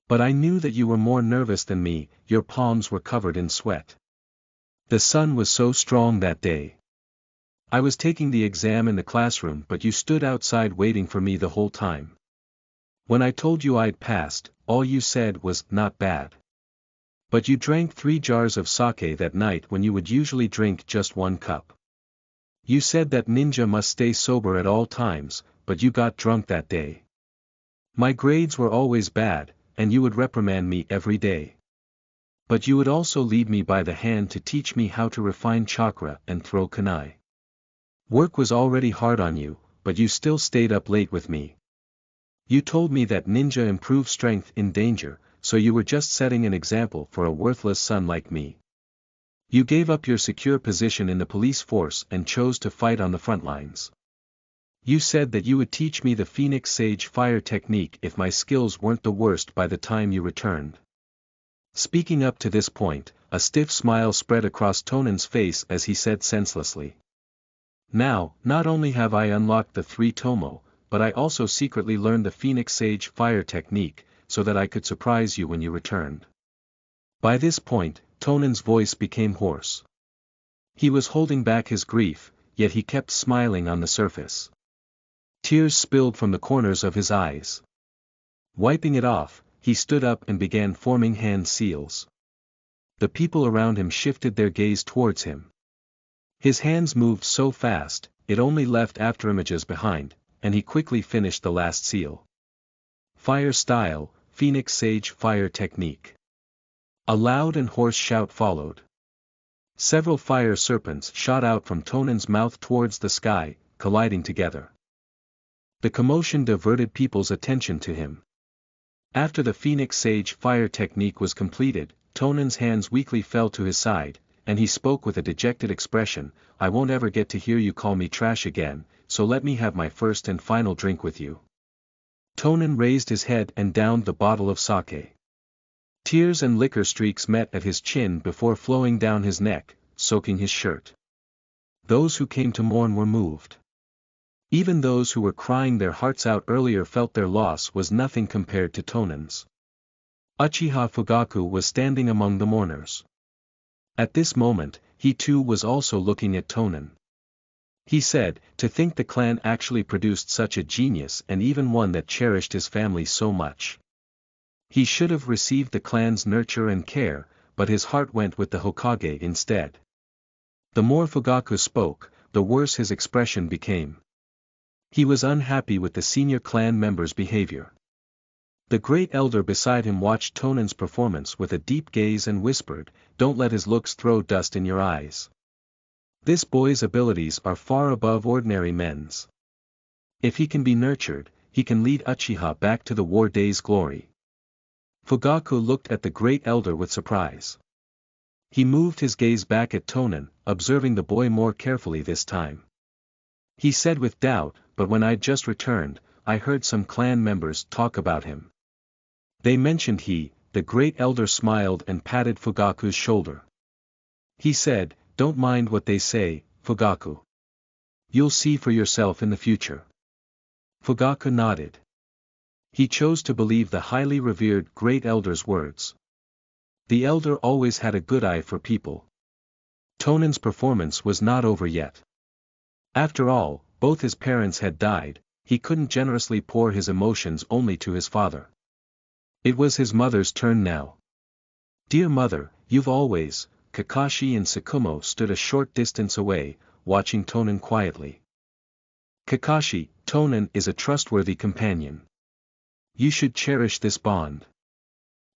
But I knew that you were more nervous than me, your palms were covered in sweat. The sun was so strong that day. I was taking the exam in the classroom but you stood outside waiting for me the whole time. When I told you I'd passed, all you said was, 'Not bad.' But you drank 3 jars of sake that night when you would usually drink just 1 cup. You said that ninja must stay sober at all times, but you got drunk that day. My grades were always bad, and you would reprimand me every day. But you would also lead me by the hand to teach me how to refine chakra and throw kunai. Work was already hard on you, but you still stayed up late with me. You told me that ninja improve strength in danger, so you were just setting an example for a worthless son like me. You gave up your secure position in the police force and chose to fight on the front lines. You said that you would teach me the Phoenix Sage fire technique if my skills weren't the worst by the time you returned." Speaking up to this point, a stiff smile spread across Tonen's face as he said senselessly, Now, not only have I unlocked the 3 Tomo, but I also secretly learned the Phoenix Sage fire technique, so that I could surprise you when you returned. By this point, Tonan's voice became hoarse. He was holding back his grief, yet he kept smiling on the surface. Tears spilled from the corners of his eyes. Wiping it off, he stood up and began forming hand seals. The people around him shifted their gaze towards him. His hands moved so fast, it only left afterimages behind, and he quickly finished the last seal. Fire style, Phoenix Sage fire technique. A loud and hoarse shout followed. Several fire serpents shot out from Tonan's mouth towards the sky, colliding together. The commotion diverted people's attention to him. After the Phoenix Sage fire technique was completed, Tonan's hands weakly fell to his side, and he spoke with a dejected expression, "I won't ever get to hear you call me trash again, so let me have my first and final drink with you." Tonan raised his head and downed the bottle of sake. Tears and liquor streaks met at his chin before flowing down his neck, soaking his shirt. Those who came to mourn were moved. Even those who were crying their hearts out earlier felt their loss was nothing compared to Tonan's. Uchiha Fugaku was standing among the mourners. At this moment, he too was also looking at Tonan. He said, "To think the clan actually produced such a genius and even one that cherished his family so much. He should have received the clan's nurture and care, but his heart went with the Hokage instead." The more Fugaku spoke, the worse his expression became. He was unhappy with the senior clan member's behavior. The great elder beside him watched Tonan's performance with a deep gaze and whispered, "Don't let his looks throw dust in your eyes. This boy's abilities are far above ordinary men's. If he can be nurtured, he can lead Uchiha back to the war day's glory." Fugaku looked at the great elder with surprise. He moved his gaze back at Tonan, observing the boy more carefully this time. He said with doubt, "But when I'd just returned, I heard some clan members talk about him. They mentioned the great elder smiled and patted Fugaku's shoulder. He said, "Don't mind what they say, Fugaku. You'll see for yourself in the future." Fugaku nodded. He chose to believe the highly revered great elder's words. The elder always had a good eye for people. Tonan's performance was not over yet. After all, both his parents had died, he couldn't generously pour his emotions only to his father. It was his mother's turn now. "Dear mother, you've always..." Kakashi and Tsukumo stood a short distance away, watching Tonan quietly. "Kakashi, Tonan is a trustworthy companion. You should cherish this bond."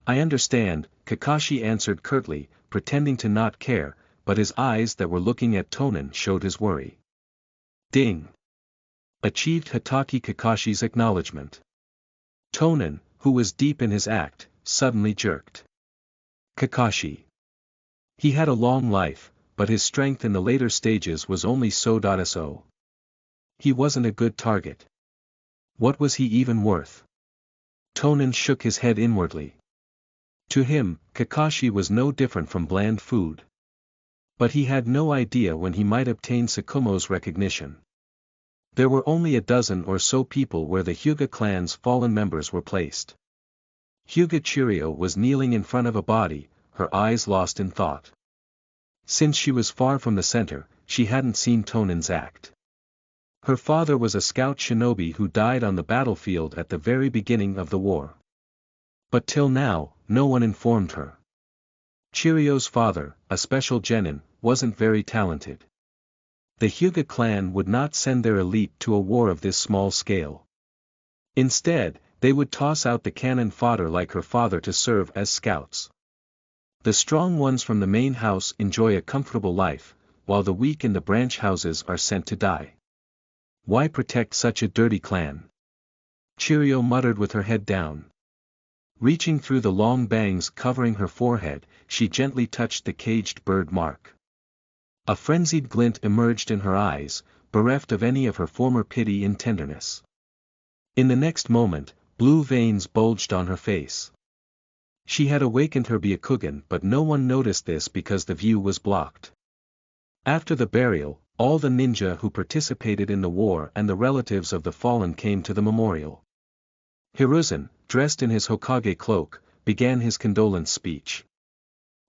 "I understand," Kakashi answered curtly, pretending to not care, but his eyes that were looking at Tonan showed his worry. Ding! Achieved Hatake Kakashi's acknowledgement. Tonan, who was deep in his act, suddenly jerked. Kakashi. He had a long life, but his strength in the later stages was only so. He wasn't a good target. What was he even worth? Tonan shook his head inwardly. To him, Kakashi was no different from bland food. But he had no idea when he might obtain Tsukumo's recognition. There were only a dozen or so people where the Hyuga clan's fallen members were placed. Hyuga Chirio was kneeling in front of a body, her eyes lost in thought. Since she was far from the center, she hadn't seen Tonan's act. Her father was a scout shinobi who died on the battlefield at the very beginning of the war. But till now, no one informed her. Chirio's father, a special genin, wasn't very talented. The Hyuga clan would not send their elite to a war of this small scale. Instead, they would toss out the cannon fodder like her father to serve as scouts. The strong ones from the main house enjoy a comfortable life, while the weak in the branch houses are sent to die. Why protect such a dirty clan? Chirio muttered with her head down. Reaching through the long bangs covering her forehead, she gently touched the caged bird mark. A frenzied glint emerged in her eyes, bereft of any of her former pity and tenderness. In the next moment, blue veins bulged on her face. She had awakened her Byakugan, but no one noticed this because the view was blocked. After the burial, All the ninja who participated in the war and the relatives of the fallen came to the memorial. Hiruzen, dressed in his Hokage cloak, began his condolence speech.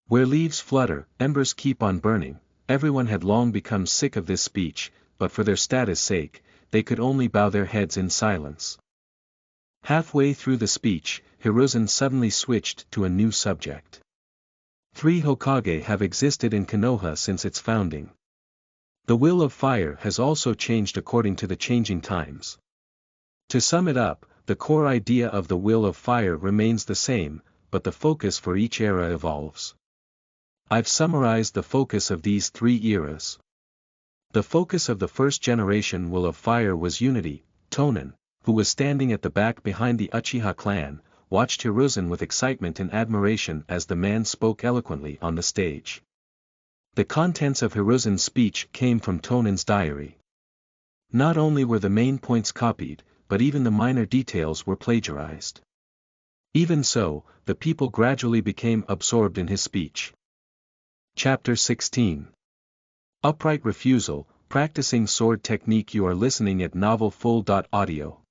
Where leaves flutter, embers keep on burning. Everyone had long become sick of this speech, but for their status' sake, they could only bow their heads in silence. Halfway through the speech, Hiruzen suddenly switched to a new subject. 3 Hokage have existed in Konoha since its founding. The will of fire has also changed according to the changing times. To sum it up, the core idea of the will of fire remains the same, but the focus for each era evolves. I've summarized the focus of these 3 eras. The focus of the first generation will of fire was unity. Tonen, who was standing at the back behind the Uchiha clan, watched Hiruzen with excitement and admiration as the man spoke eloquently on the stage. The contents of Hiruzen's speech came from Tonen's diary. Not only were the main points copied, but even the minor details were plagiarized. Even so, the people gradually became absorbed in his speech. Chapter 16. Upright Refusal, Practicing Sword Technique. You are listening at novelfull.audio.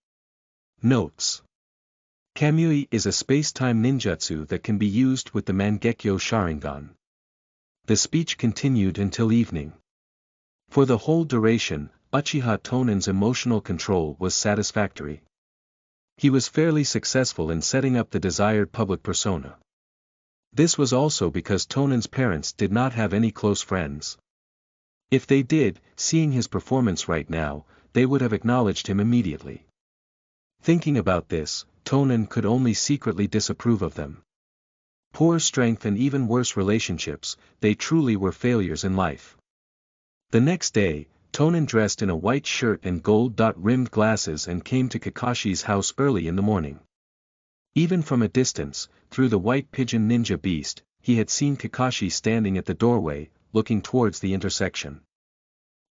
Notes. Kamui is a space-time ninjutsu that can be used with the Mangekyo Sharingan. The speech continued until evening. For the whole duration, Uchiha Tonen's emotional control was satisfactory. He was fairly successful in setting up the desired public persona. This was also because Tonen's parents did not have any close friends. If they did, seeing his performance right now, they would have acknowledged him immediately. Thinking about this, Tonen could only secretly disapprove of them. Poor strength and even worse relationships, they truly were failures in life. The next day, Tonen dressed in a white shirt and gold-rimmed glasses and came to Kakashi's house early in the morning. Even from a distance, through the white pigeon ninja beast, he had seen Kakashi standing at the doorway, looking towards the intersection.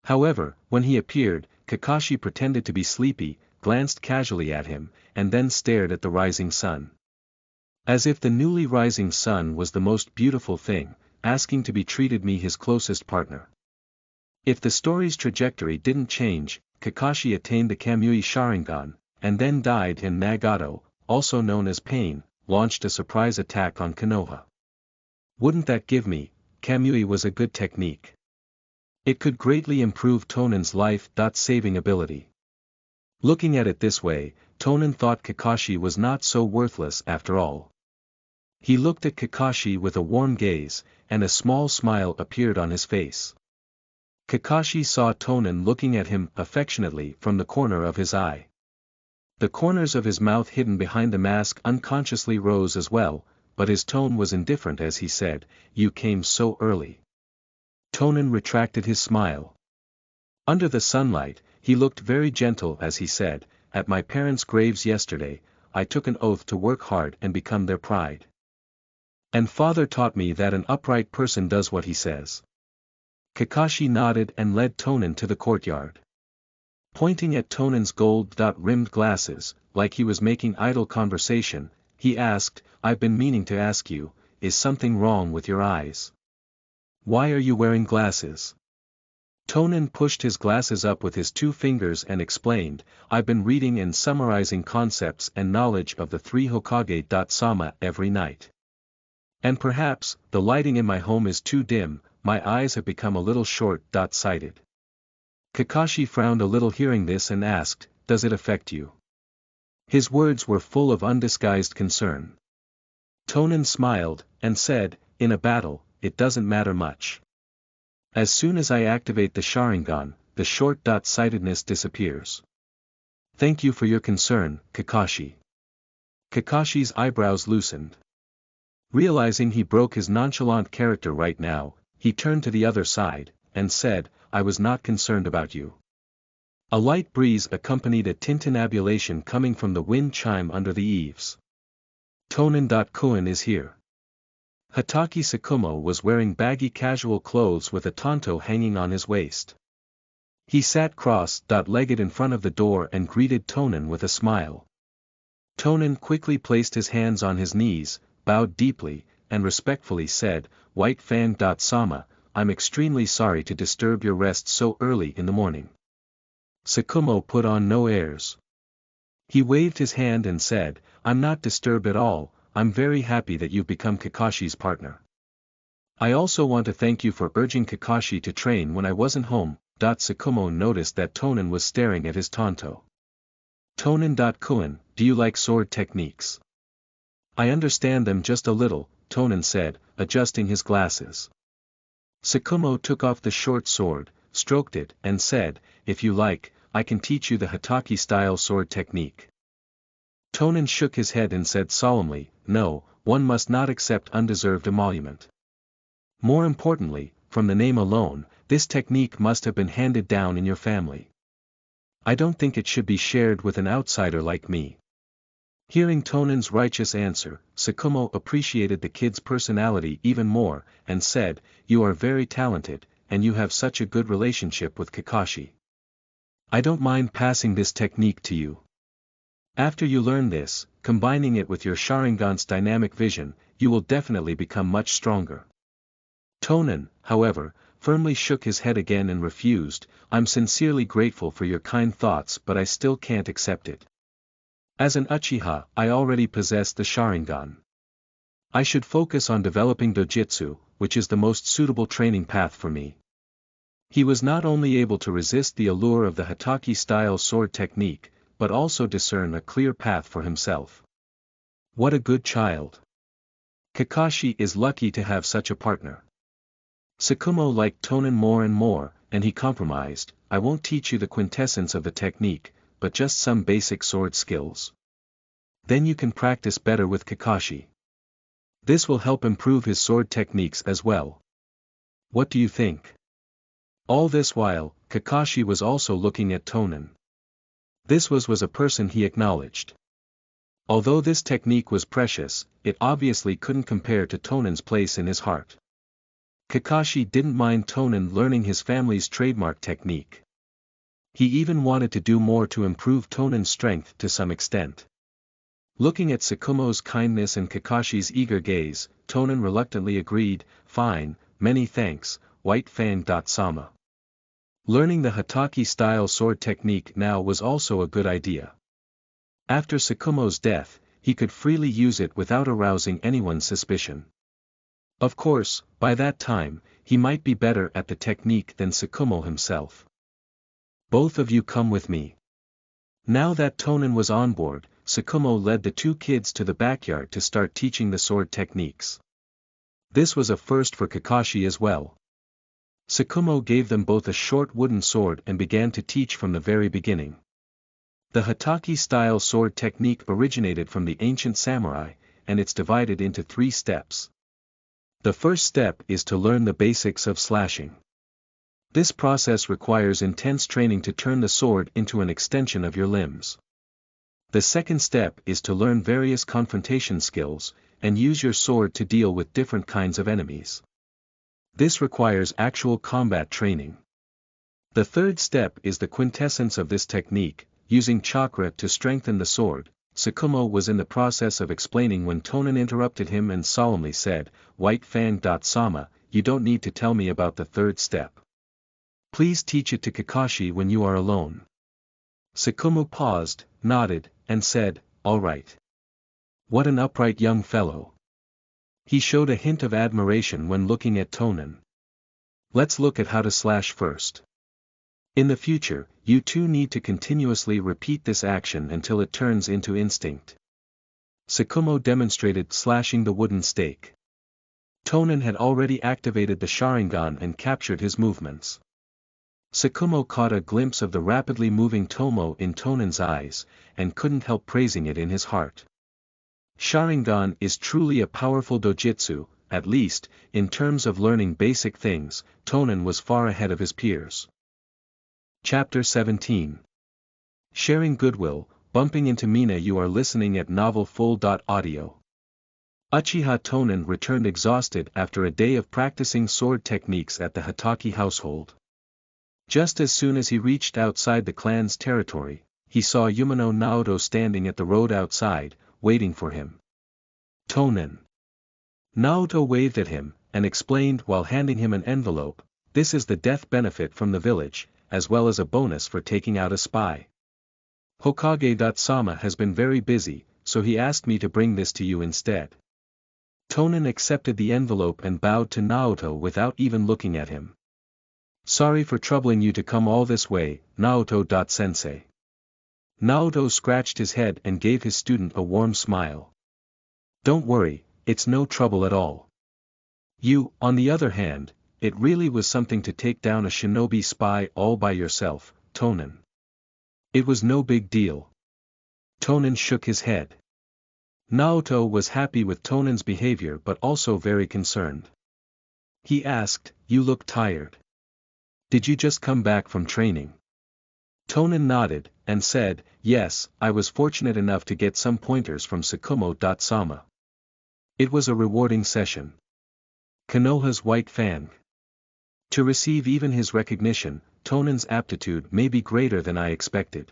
However, when he appeared, Kakashi pretended to be sleepy, glanced casually at him, and then stared at the rising sun. As if the newly rising sun was the most beautiful thing, asking to be treated me his closest partner. If the story's trajectory didn't change, Kakashi attained the Kamui Sharingan, and then died in Nagato, also known as Pain, launched a surprise attack on Konoha. Wouldn't that give me, Kamui was a good technique. It could greatly improve Tonen's life-saving ability. Looking at it this way, Tonen thought Kakashi was not so worthless after all. He looked at Kakashi with a warm gaze, and a small smile appeared on his face. Kakashi saw Tonen looking at him affectionately from the corner of his eye. The corners of his mouth hidden behind the mask unconsciously rose as well, but his tone was indifferent as he said, "You came so early." Tonen retracted his smile. Under the sunlight, he looked very gentle as he said, "At my parents' graves yesterday, I took an oath to work hard and become their pride. And father taught me that an upright person does what he says." Kakashi nodded and led Tonen to the courtyard. Pointing at Tonen's gold-rimmed glasses, like he was making idle conversation, he asked, "I've been meaning to ask you, is something wrong with your eyes? Why are you wearing glasses?" Tonen pushed his glasses up with his 2 fingers and explained, "I've been reading and summarizing concepts and knowledge of the 3 Hokage. Sama every night. And perhaps, the lighting in my home is too dim, my eyes have become a little short-sighted." Kakashi frowned a little hearing this and asked, "Does it affect you?" His words were full of undisguised concern. Tonen smiled, and said, "In a battle, it doesn't matter much. As soon as I activate the Sharingan, the short-sightedness disappears." "Thank you for your concern, Kakashi." Kakashi's eyebrows loosened. Realizing he broke his nonchalant character right now, he turned to the other side, and said, "I was not concerned about you." A light breeze accompanied a tintinnabulation coming from the wind chime under the eaves. Tonen-kun is here. Hatake Sakumo was wearing baggy casual clothes with a tanto hanging on his waist. He sat cross-legged in front of the door and greeted Tonen with a smile. Tonen quickly placed his hands on his knees, bowed deeply, and respectfully said, "White Fang. Sama, I'm extremely sorry to disturb your rest so early in the morning. Tsukumo put on no airs. He waved his hand and said, I'm not disturbed at all, I'm very happy that you've become Kakashi's partner. I also want to thank you for urging Kakashi to train when I wasn't home. Tsukumo noticed that Tonen was staring at his Tonto. Tonen. Do you like sword techniques? I understand them just a little, Tonen said, adjusting his glasses. Tsukumo took off the short sword, stroked it, and said, if you like, I can teach you the Hataki-style sword technique. Tonen shook his head and said solemnly, no, one must not accept undeserved emolument. More importantly, from the name alone, this technique must have been handed down in your family. I don't think it should be shared with an outsider like me. Hearing Tonen's righteous answer, Tsukumo appreciated the kid's personality even more, and said, you are very talented, and you have such a good relationship with Kakashi. I don't mind passing this technique to you. After you learn this, combining it with your Sharingan's dynamic vision, you will definitely become much stronger. Tonen, however, firmly shook his head again and refused, I'm sincerely grateful for your kind thoughts but I still can't accept it. As an Uchiha, I already possess the Sharingan. I should focus on developing dojutsu, which is the most suitable training path for me. He was not only able to resist the allure of the Hataki-style sword technique, but also discern a clear path for himself. What a good child. Kakashi is lucky to have such a partner. Tsukumo liked Tonen more and more, and he compromised, I won't teach you the quintessence of the technique, but just some basic sword skills. Then you can practice better with Kakashi. This will help improve his sword techniques as well. What do you think? All this while, Kakashi was also looking at Tonen. This was a person he acknowledged. Although this technique was precious, it obviously couldn't compare to Tonen's place in his heart. Kakashi didn't mind Tonen learning his family's trademark technique. He even wanted to do more to improve Tonen's strength to some extent. Looking at Tsukumo's kindness and Kakashi's eager gaze, Tonen reluctantly agreed, fine, many thanks, White Fang-sama. Learning the Hataki-style sword technique now was also a good idea. After Tsukumo's death, he could freely use it without arousing anyone's suspicion. Of course, by that time, he might be better at the technique than Tsukumo himself. Both of you come with me. Now that Tonen was on board, Tsukumo led the two kids to the backyard to start teaching the sword techniques. This was a first for Kakashi as well. Tsukumo gave them both a short wooden sword and began to teach from the very beginning. The Hataki-style sword technique originated from the ancient samurai, and it's divided into 3 steps. The first step is to learn the basics of slashing. This process requires intense training to turn the sword into an extension of your limbs. The second step is to learn various confrontation skills, and use your sword to deal with different kinds of enemies. This requires actual combat training. The third step is the quintessence of this technique, using chakra to strengthen the sword. Tsukumo was in the process of explaining when Tonen interrupted him and solemnly said, White Fang-sama, you don't need to tell me about the third step. Please teach it to Kakashi when you are alone. Tsukumo paused, nodded, and said, all right. What an upright young fellow. He showed a hint of admiration when looking at Tonen. Let's look at how to slash first. In the future, you two need to continuously repeat this action until it turns into instinct. Tsukumo demonstrated slashing the wooden stake. Tonen had already activated the Sharingan and captured his movements. Tsukumo caught a glimpse of the rapidly moving Tomo in Tonen's eyes, and couldn't help praising it in his heart. Sharingan is truly a powerful dojutsu, at least, in terms of learning basic things, Tonen was far ahead of his peers. Chapter 17. Sharing Goodwill, bumping into Mina. You are listening at novelfull.audio. Uchiha Tonen returned exhausted after a day of practicing sword techniques at the Hataki household. Just as soon as he reached outside the clan's territory, he saw Yumano Naoto standing at the road outside, waiting for him. Tonen. Naoto waved at him, and explained while handing him an envelope, "This is the death benefit from the village, as well as a bonus for taking out a spy. Hokage-sama has been very busy, so he asked me to bring this to you instead." Tonen accepted the envelope and bowed to Naoto without even looking at him. "Sorry for troubling you to come all this way, Naoto-sensei." Naoto scratched his head and gave his student a warm smile. "Don't worry, it's no trouble at all. You, on the other hand, it really was something to take down a shinobi spy all by yourself, Tonen. It was no big deal." Tonen shook his head. Naoto was happy with Tonen's behavior but also very concerned. He asked, "You look tired. Did you just come back from training?" Tonen nodded, and said, "Yes, I was fortunate enough to get some pointers from Tsukumo-sama. It was a rewarding session." Konoha's white fang. To receive even his recognition, Tonen's aptitude may be greater than I expected.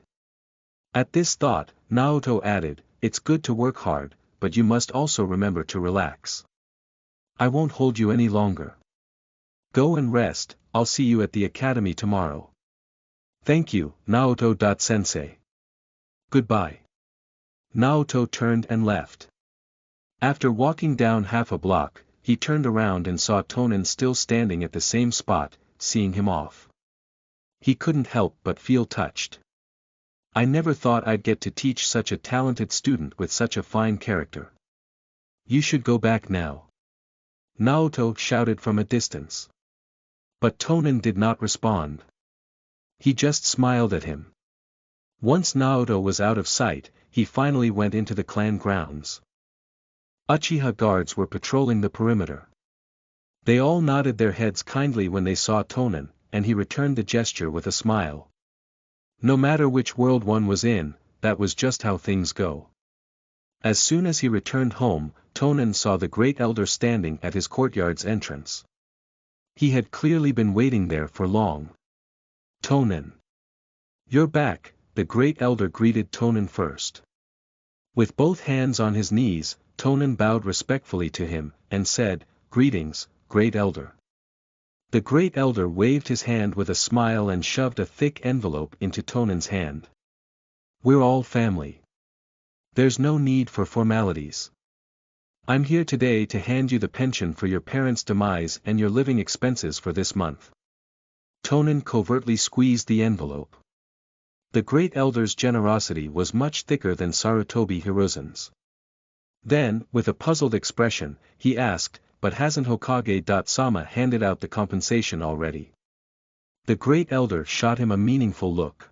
At this thought, Naoto added, "It's good to work hard, but you must also remember to relax. I won't hold you any longer. Go and rest, I'll see you at the academy tomorrow." "Thank you, Naoto-sensei. Goodbye." Naoto turned and left. After walking down half a block, he turned around and saw Tonen still standing at the same spot, seeing him off. He couldn't help but feel touched. "I never thought I'd get to teach such a talented student with such a fine character. You should go back now," Naoto shouted from a distance. But Tonen did not respond. He just smiled at him. Once Naoto was out of sight, he finally went into the clan grounds. Uchiha guards were patrolling the perimeter. They all nodded their heads kindly when they saw Tonen, and he returned the gesture with a smile. No matter which world one was in, that was just how things go. As soon as he returned home, Tonen saw the Great Elder standing at his courtyard's entrance. He had clearly been waiting there for long. "Tonen. You're back," the Great Elder greeted Tonen first. With both hands on his knees, Tonen bowed respectfully to him, and said, "Greetings, Great Elder." The Great Elder waved his hand with a smile and shoved a thick envelope into Tonen's hand. "We're all family. There's no need for formalities. I'm here today to hand you the pension for your parents' demise and your living expenses for this month." Tonen covertly squeezed the envelope. The Great Elder's generosity was much thicker than Sarutobi Hiruzen's. Then, with a puzzled expression, he asked, "But hasn't Hokage-sama handed out the compensation already?" The Great Elder shot him a meaningful look.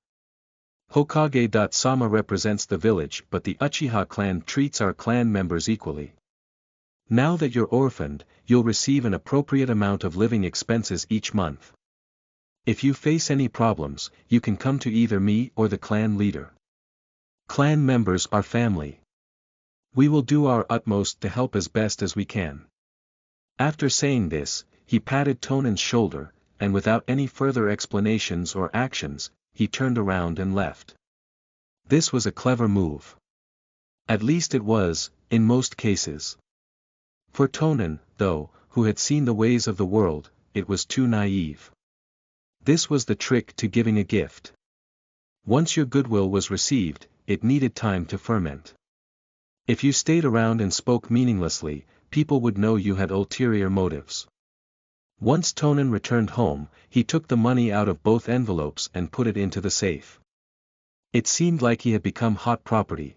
"Hokage-sama represents the village but the Uchiha clan treats our clan members equally. Now that you're orphaned, you'll receive an appropriate amount of living expenses each month. If you face any problems, you can come to either me or the clan leader. Clan members are family. We will do our utmost to help as best as we can." After saying this, he patted Tonen's shoulder, and without any further explanations or actions, he turned around and left. This was a clever move. At least it was, in most cases. For Tonen, though, who had seen the ways of the world, it was too naive. This was the trick to giving a gift. Once your goodwill was received, it needed time to ferment. If you stayed around and spoke meaninglessly, people would know you had ulterior motives. Once Tonen returned home, he took the money out of both envelopes and put it into the safe. It seemed like he had become hot property.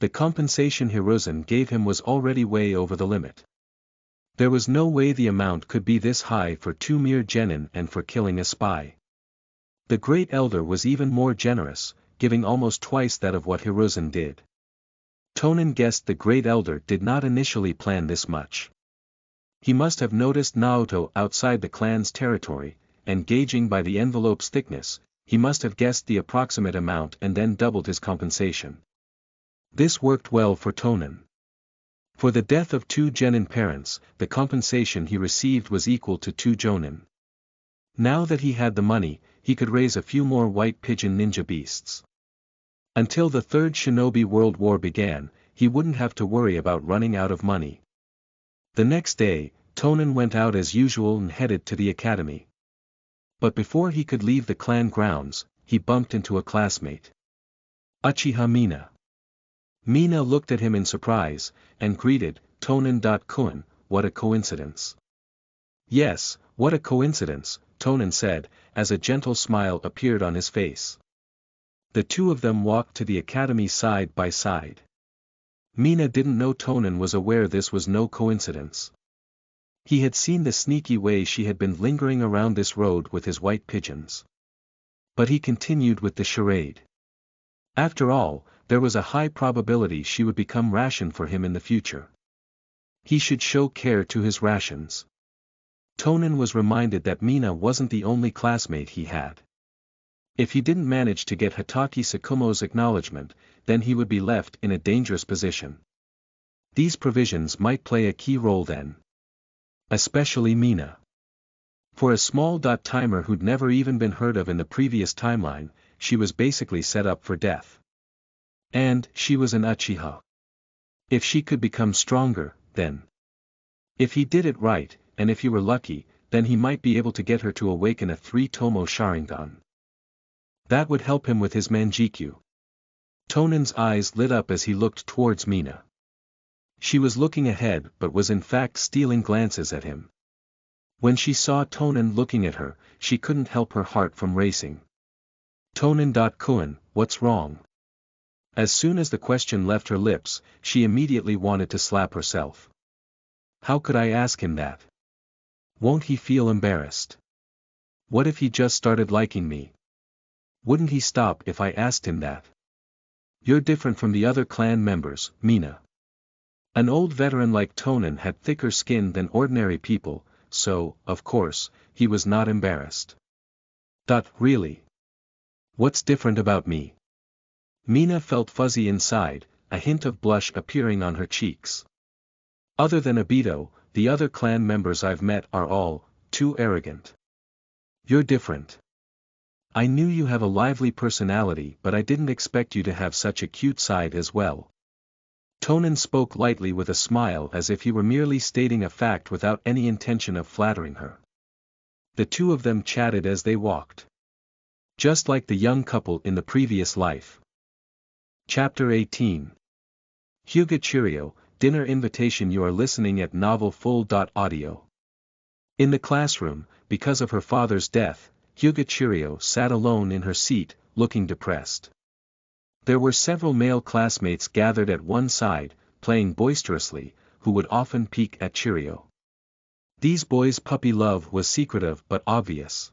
The compensation Hiruzen gave him was already way over the limit. There was no way the amount could be this high for 2 mere genin and for killing a spy. The Great Elder was even more generous, giving almost twice that of what Hiruzen did. Tonen guessed the Great Elder did not initially plan this much. He must have noticed Naoto outside the clan's territory, and gauging by the envelope's thickness, he must have guessed the approximate amount and then doubled his compensation. This worked well for Tonen. For the death of 2 genin parents, the compensation he received was equal to 2 jonin. Now that he had the money, he could raise a few more white pigeon ninja beasts. Until the Third Shinobi World War began, he wouldn't have to worry about running out of money. The next day, Tonen went out as usual and headed to the academy. But before he could leave the clan grounds, he bumped into a classmate. Uchiha Mina. Mina looked at him in surprise, and greeted, Tonen.kun, what a coincidence. Yes, what a coincidence, Tonen said, as a gentle smile appeared on his face. The two of them walked to the academy side by side. Mina didn't know Tonen was aware this was no coincidence. He had seen the sneaky way she had been lingering around this road with his white pigeons. But he continued with the charade. After all, there was a high probability she would become ration for him in the future. He should show care to his rations. Tonen was reminded that Mina wasn't the only classmate he had. If he didn't manage to get Hitaki Sakumo's acknowledgement, then he would be left in a dangerous position. These provisions might play a key role then. Especially Mina. For a small timer who'd never even been heard of in the previous timeline, she was basically set up for death. And she was an Uchiha. If she could become stronger, then. If he did it right, and if he were lucky, then he might be able to get her to awaken a 3-tomo Sharingan. That would help him with his Manjikyu. Tonen's eyes lit up as he looked towards Mina. She was looking ahead but was in fact stealing glances at him. When she saw Tonen looking at her, she couldn't help her heart from racing. Tonen.kun, what's wrong? As soon as the question left her lips, she immediately wanted to slap herself. How could I ask him that? Won't he feel embarrassed? What if he just started liking me? Wouldn't he stop if I asked him that? You're different from the other clan members, Mina. An old veteran like Tonen had thicker skin than ordinary people, so, of course, he was not embarrassed. Really? What's different about me? Mina felt fuzzy inside, a hint of blush appearing on her cheeks. Other than Obito, the other clan members I've met are all too arrogant. You're different. I knew you have a lively personality but I didn't expect you to have such a cute side as well. Tonen spoke lightly with a smile as if he were merely stating a fact without any intention of flattering her. The two of them chatted as they walked. Just like the young couple in the previous life. Chapter 18. Hyuga Chirio, Dinner Invitation. You are listening at novelfull.audio. In the classroom, because of her father's death, Hyuga Chirio sat alone in her seat, looking depressed. There were several male classmates gathered at one side, playing boisterously, who would often peek at Chirio. These boys' puppy love was secretive but obvious.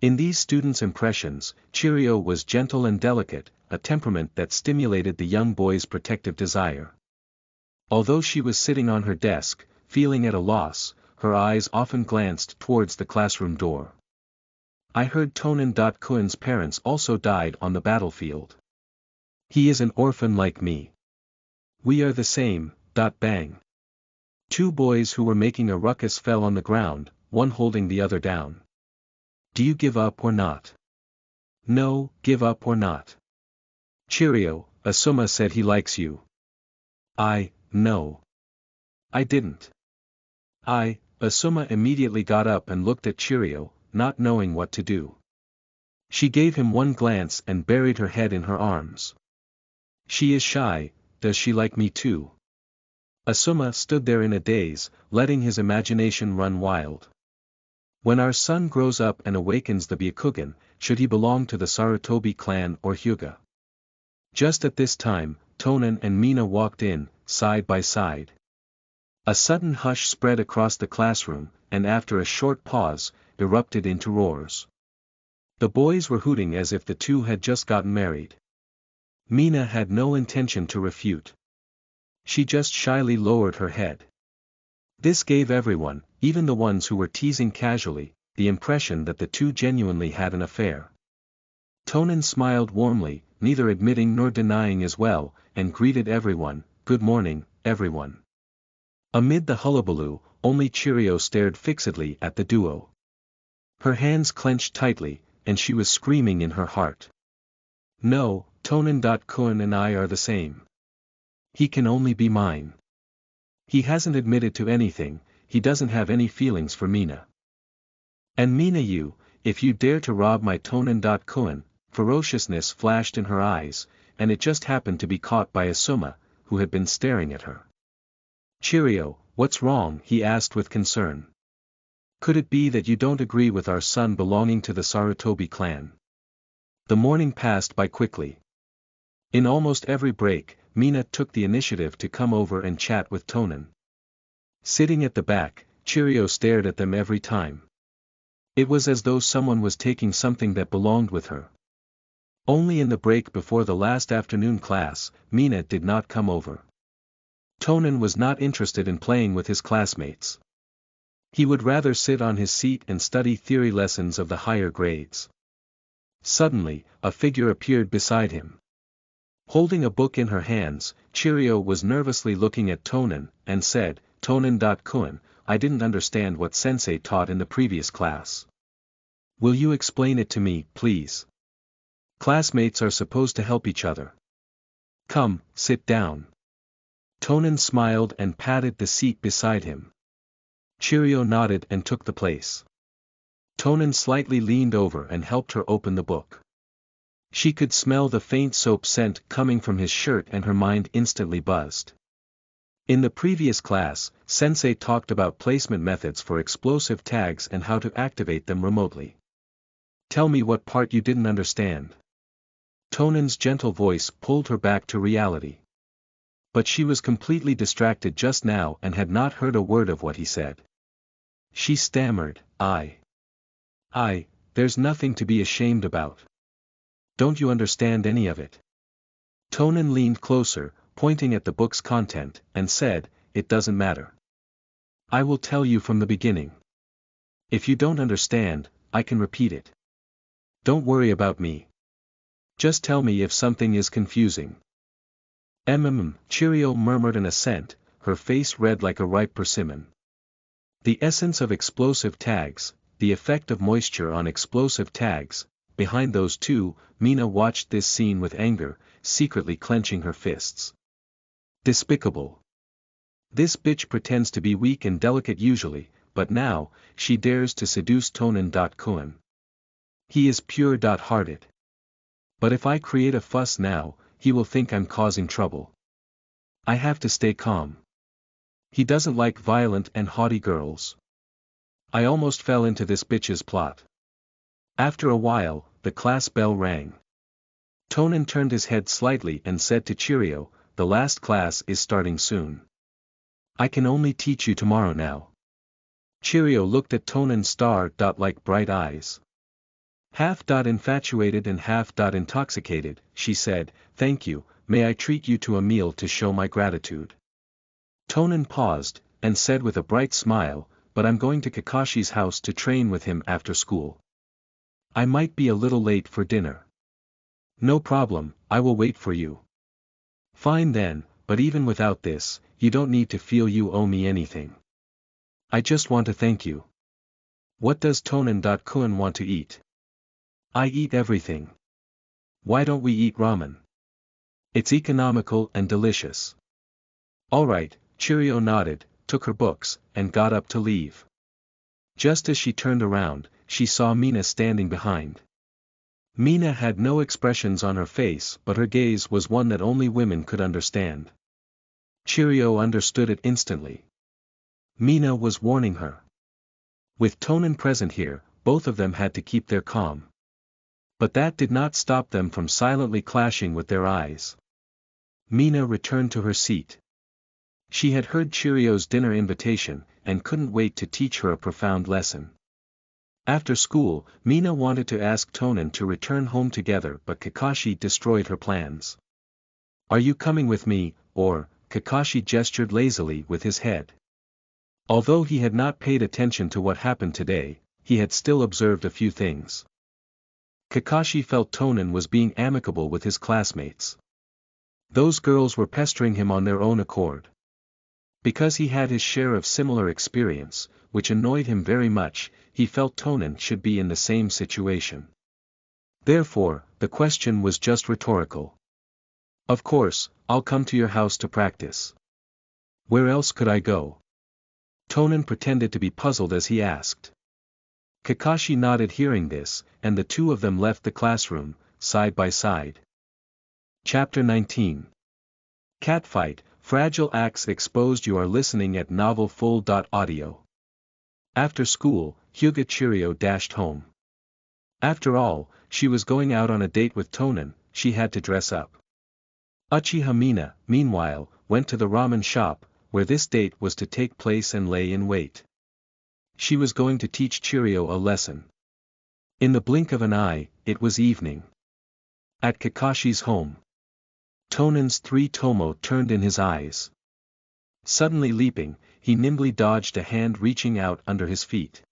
In these students' impressions, Chirio was gentle and delicate, a temperament that stimulated the young boy's protective desire. Although she was sitting on her desk, feeling at a loss, her eyes often glanced towards the classroom door. I heard Tonen.kun's parents also died on the battlefield. He is an orphan like me. We are the same, bang. Two boys who were making a ruckus fell on the ground, one holding the other down. Do you give up or not? No, give up or not. Chirio, Asuma said he likes you. No. I didn't. Asuma immediately got up and looked at Chirio, not knowing what to do. She gave him one glance and buried her head in her arms. She is shy, does she like me too? Asuma stood there in a daze, letting his imagination run wild. When our son grows up and awakens the Byakugan, should he belong to the Sarutobi clan or Hyuga? Just at this time, Tonen and Mina walked in, side by side. A sudden hush spread across the classroom, and after a short pause, erupted into roars. The boys were hooting as if the two had just gotten married. Mina had no intention to refute. She just shyly lowered her head. This gave everyone, even the ones who were teasing casually, the impression that the two genuinely had an affair. Tonen smiled warmly, neither admitting nor denying as well, and greeted everyone, "Good morning, everyone." Amid the hullabaloo, only Chirio stared fixedly at the duo. Her hands clenched tightly, and she was screaming in her heart. No, Tonen.kun and I are the same. He can only be mine. He hasn't admitted to anything, he doesn't have any feelings for Mina. And Mina, if you dare to rob my Tonen.Kun, ferociousness flashed in her eyes, and it just happened to be caught by Asuma, who had been staring at her. Cheerio, what's wrong? He asked with concern. Could it be that you don't agree with our son belonging to the Sarutobi clan? The morning passed by quickly. In almost every break, Mina took the initiative to come over and chat with Tonen. Sitting at the back, Cheerio stared at them every time. It was as though someone was taking something that belonged with her. Only in the break before the last afternoon class, Mina did not come over. Tonen was not interested in playing with his classmates. He would rather sit on his seat and study theory lessons of the higher grades. Suddenly, a figure appeared beside him. Holding a book in her hands, Cheerio was nervously looking at Tonen, and said, Tonen.Kun, I didn't understand what sensei taught in the previous class. Will you explain it to me, please? Classmates are supposed to help each other. Come, sit down. Tonen smiled and patted the seat beside him. Cheerio nodded and took the place. Tonen slightly leaned over and helped her open the book. She could smell the faint soap scent coming from his shirt and her mind instantly buzzed. In the previous class, Sensei talked about placement methods for explosive tags and how to activate them remotely. Tell me what part you didn't understand. Tonen's gentle voice pulled her back to reality. But she was completely distracted just now and had not heard a word of what he said. She stammered, there's nothing to be ashamed about. Don't you understand any of it? Tonen leaned closer, pointing at the book's content, and said, it doesn't matter. I will tell you from the beginning. If you don't understand, I can repeat it. Don't worry about me. Just tell me if something is confusing. Cheerio murmured an assent, her face red like a ripe persimmon. The essence of explosive tags, the effect of moisture on explosive tags, behind those two, Mina watched this scene with anger, secretly clenching her fists. Despicable. This bitch pretends to be weak and delicate usually, but now, she dares to seduce Tonen.Kun. He is pure-hearted. But if I create a fuss now, he will think I'm causing trouble. I have to stay calm. He doesn't like violent and haughty girls. I almost fell into this bitch's plot. After a while, the class bell rang. Tonen turned his head slightly and said to Cheerio, the last class is starting soon. I can only teach you tomorrow now. Cheerio looked at Tonen star-like bright eyes. Half-infatuated and half-intoxicated, she said, thank you, may I treat you to a meal to show my gratitude. Tonen paused, and said with a bright smile, but I'm going to Kakashi's house to train with him after school. I might be a little late for dinner. No problem, I will wait for you. Fine then, but even without this, you don't need to feel you owe me anything. I just want to thank you. What does Tonen.Kun want to eat? I eat everything. Why don't we eat ramen? It's economical and delicious. Alright, Cheerio nodded, took her books, and got up to leave. Just as she turned around, she saw Mina standing behind. Mina had no expressions on her face but her gaze was one that only women could understand. Cheerio understood it instantly. Mina was warning her. With Tonen present here, both of them had to keep their calm. But that did not stop them from silently clashing with their eyes. Mina returned to her seat. She had heard Cheerio's dinner invitation, and couldn't wait to teach her a profound lesson. After school, Mina wanted to ask Tonen to return home together but Kakashi destroyed her plans. Are you coming with me, or, Kakashi gestured lazily with his head. Although he had not paid attention to what happened today, he had still observed a few things. Kakashi felt Tonen was being amicable with his classmates. Those girls were pestering him on their own accord. Because he had his share of similar experience, which annoyed him very much, he felt Tonen should be in the same situation. Therefore, the question was just rhetorical. Of course, I'll come to your house to practice. Where else could I go? Tonen pretended to be puzzled as he asked. Kakashi nodded hearing this, and the two of them left the classroom, side by side. Chapter 19. Catfight, Fragile Axe Exposed. You are listening at Novel Full. Audio. After school, Hyuga Chirio dashed home. After all, she was going out on a date with Tonen, she had to dress up. Uchiha Mina, meanwhile, went to the ramen shop, where this date was to take place and lay in wait. She was going to teach Chirio a lesson. In the blink of an eye, it was evening. At Kakashi's home. Tonen's 3 tomo turned in his eyes. Suddenly leaping, he nimbly dodged a hand reaching out under his feet.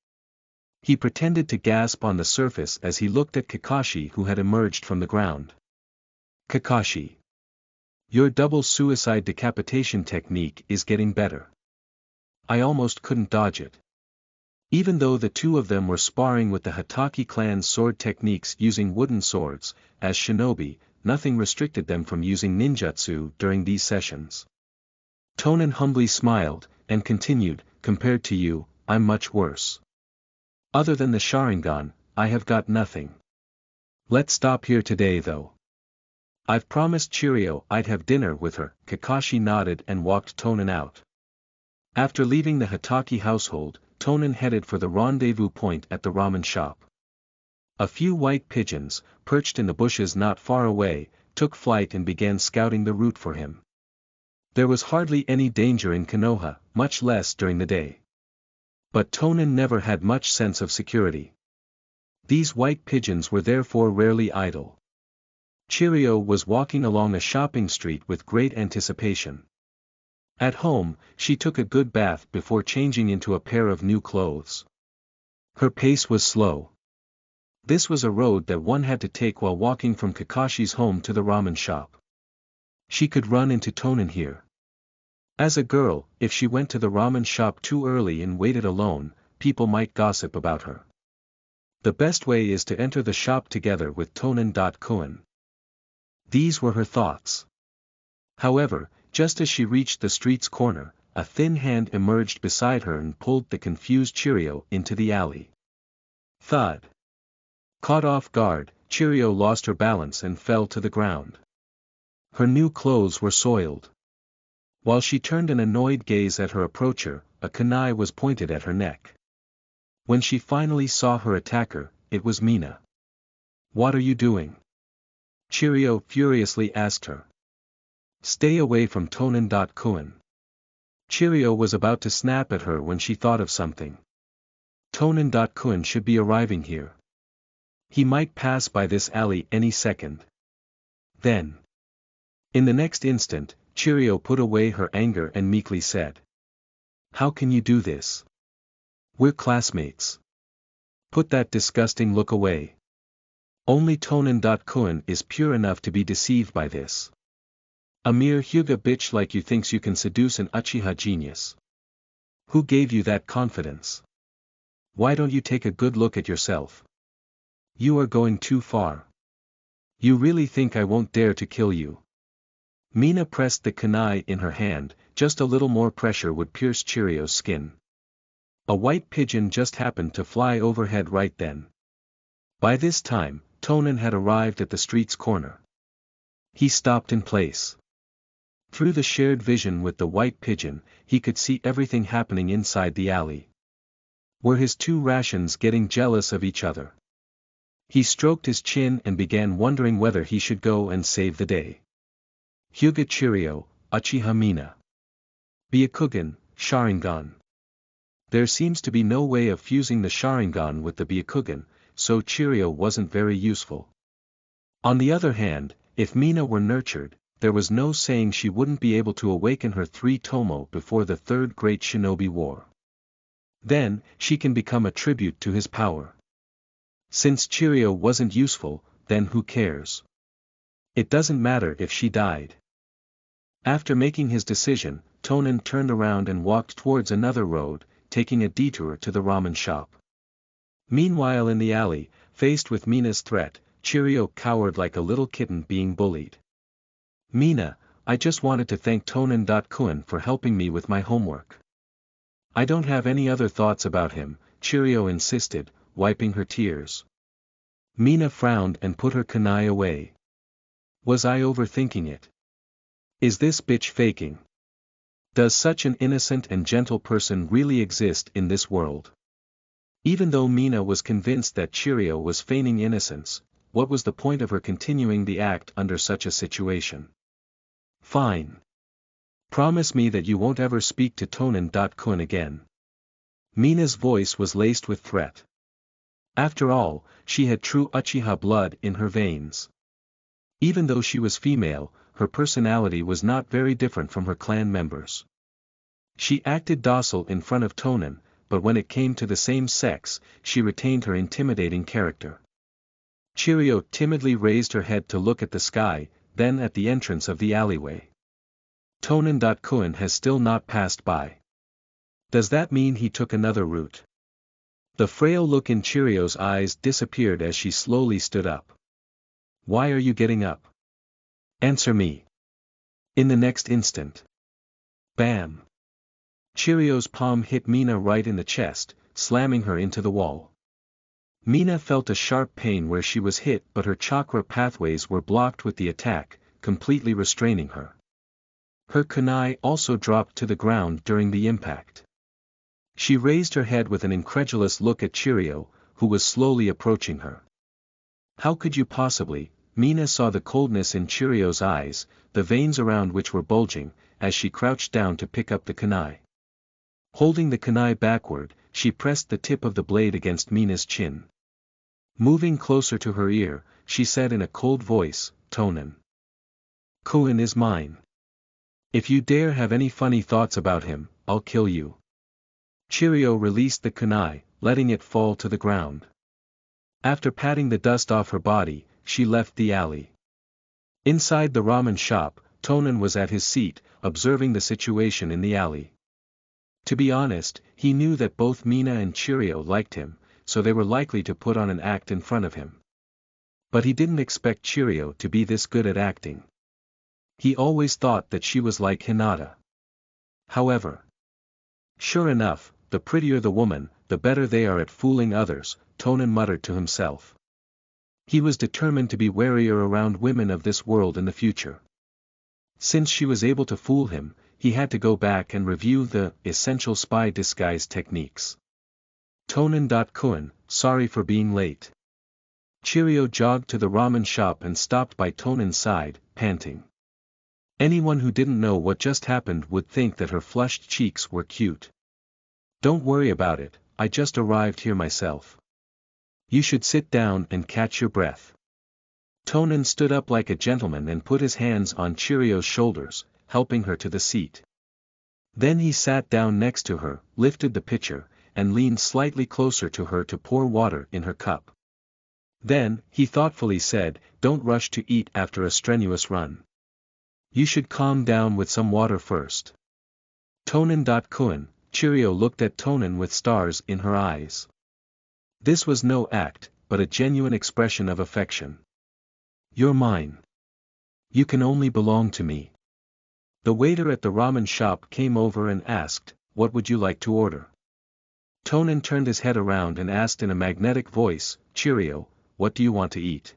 He pretended to gasp on the surface as he looked at Kakashi, who had emerged from the ground. Kakashi. Your double suicide decapitation technique is getting better. I almost couldn't dodge it. Even though the two of them were sparring with the Hatake clan's sword techniques using wooden swords, as shinobi, nothing restricted them from using ninjutsu during these sessions. Tonen humbly smiled, and continued, compared to you, I'm much worse. Other than the Sharingan, I have got nothing. Let's stop here today though. I've promised Chirio I'd have dinner with her. Kakashi nodded and walked Tonen out. After leaving the Hatake household, Tonen headed for the rendezvous point at the ramen shop. A few white pigeons, perched in the bushes not far away, took flight and began scouting the route for him. There was hardly any danger in Konoha, much less during the day. But Tonen never had much sense of security. These white pigeons were therefore rarely idle. Chirio was walking along a shopping street with great anticipation. At home, she took a good bath before changing into a pair of new clothes. Her pace was slow. This was a road that one had to take while walking from Kakashi's home to the ramen shop. She could run into Tonen here. As a girl, if she went to the ramen shop too early and waited alone, people might gossip about her. The best way is to enter the shop together with Tonen. These were her thoughts. However, just as she reached the street's corner, a thin hand emerged beside her and pulled the confused Chirio into the alley. Thud. Caught off guard, Chirio lost her balance and fell to the ground. Her new clothes were soiled. While she turned an annoyed gaze at her approacher, a kunai was pointed at her neck. When she finally saw her attacker, it was Mina. What are you doing? Chirio furiously asked her. Stay away from Tonen. Chirio was about to snap at her when she thought of something. Tonen should be arriving here. He might pass by this alley any second. Then. In the next instant, Chirio put away her anger and meekly said. How can you do this? We're classmates. Put that disgusting look away. Only Tonen. Is pure enough to be deceived by this. A mere Hyuga bitch like you thinks you can seduce an Uchiha genius. Who gave you that confidence? Why don't you take a good look at yourself? You are going too far. You really think I won't dare to kill you? Mina pressed the kunai in her hand, just a little more pressure would pierce Chirio's skin. A white pigeon just happened to fly overhead right then. By this time, Tonen had arrived at the street's corner. He stopped in place. Through the shared vision with the white pigeon, he could see everything happening inside the alley. Were his two rations getting jealous of each other? He stroked his chin and began wondering whether he should go and save the day. Hyuga Chirio, Uchiha Mina. Byakugan, Sharingan. There seems to be no way of fusing the Sharingan with the Byakugan, so Chirio wasn't very useful. On the other hand, if Mina were nurtured, there was no saying she wouldn't be able to awaken her 3 tomo before the Third Great Shinobi War. Then, she can become a tribute to his power. Since Chirio wasn't useful, then who cares? It doesn't matter if she died. After making his decision, Tonen turned around and walked towards another road, taking a detour to the ramen shop. Meanwhile in the alley, faced with Mina's threat, Chirio cowered like a little kitten being bullied. Mina, I just wanted to thank Tonen. For helping me with my homework. I don't have any other thoughts about him, Chirio insisted, wiping her tears. Mina frowned and put her kunai away. Was I overthinking it? Is this bitch faking? Does such an innocent and gentle person really exist in this world? Even though Mina was convinced that Chirio was feigning innocence, what was the point of her continuing the act under such a situation? Fine. Promise me that you won't ever speak to Tonen.kun again. Mina's voice was laced with threat. After all, she had true Uchiha blood in her veins. Even though she was female, her personality was not very different from her clan members. She acted docile in front of Tonen, but when it came to the same sex, she retained her intimidating character. Chirio timidly raised her head to look at the sky, then at the entrance of the alleyway. Tonen.kun has still not passed by. Does that mean he took another route? The frail look in Chirio's eyes disappeared as she slowly stood up. Why are you getting up? Answer me. In the next instant. Bam! Chirio's palm hit Mina right in the chest, slamming her into the wall. Mina felt a sharp pain where she was hit, but her chakra pathways were blocked with the attack, completely restraining her. Her kunai also dropped to the ground during the impact. She raised her head with an incredulous look at Chirio, who was slowly approaching her. How could you possibly? Mina saw the coldness in Chirio's eyes, the veins around which were bulging, as she crouched down to pick up the kunai. Holding the kunai backward, she pressed the tip of the blade against Mina's chin. Moving closer to her ear, she said in a cold voice, Tonen. Kun is mine. If you dare have any funny thoughts about him, I'll kill you. Chirio released the kunai, letting it fall to the ground. After patting the dust off her body, she left the alley. Inside the ramen shop, Tonen was at his seat, observing the situation in the alley. To be honest, he knew that both Mina and Chirio liked him, so they were likely to put on an act in front of him. But he didn't expect Chirio to be this good at acting. He always thought that she was like Hinata. However, sure enough, the prettier the woman, the better they are at fooling others, Tonen muttered to himself. He was determined to be warier around women of this world in the future. Since she was able to fool him, he had to go back and review the essential spy disguise techniques. Tonen.kun, sorry for being late. Chirio jogged to the ramen shop and stopped by Tonen's side, panting. Anyone who didn't know what just happened would think that her flushed cheeks were cute. Don't worry about it, I just arrived here myself. You should sit down and catch your breath. Tonen stood up like a gentleman and put his hands on Chirio's shoulders, helping her to the seat. Then he sat down next to her, lifted the pitcher, and leaned slightly closer to her to pour water in her cup. Then, he thoughtfully said, don't rush to eat after a strenuous run. You should calm down with some water first. Tonen.kun, Chirio looked at Tonen with stars in her eyes. This was no act, but a genuine expression of affection. You're mine. You can only belong to me. The waiter at the ramen shop came over and asked, what would you like to order? Tonen turned his head around and asked in a magnetic voice, Chirio, what do you want to eat?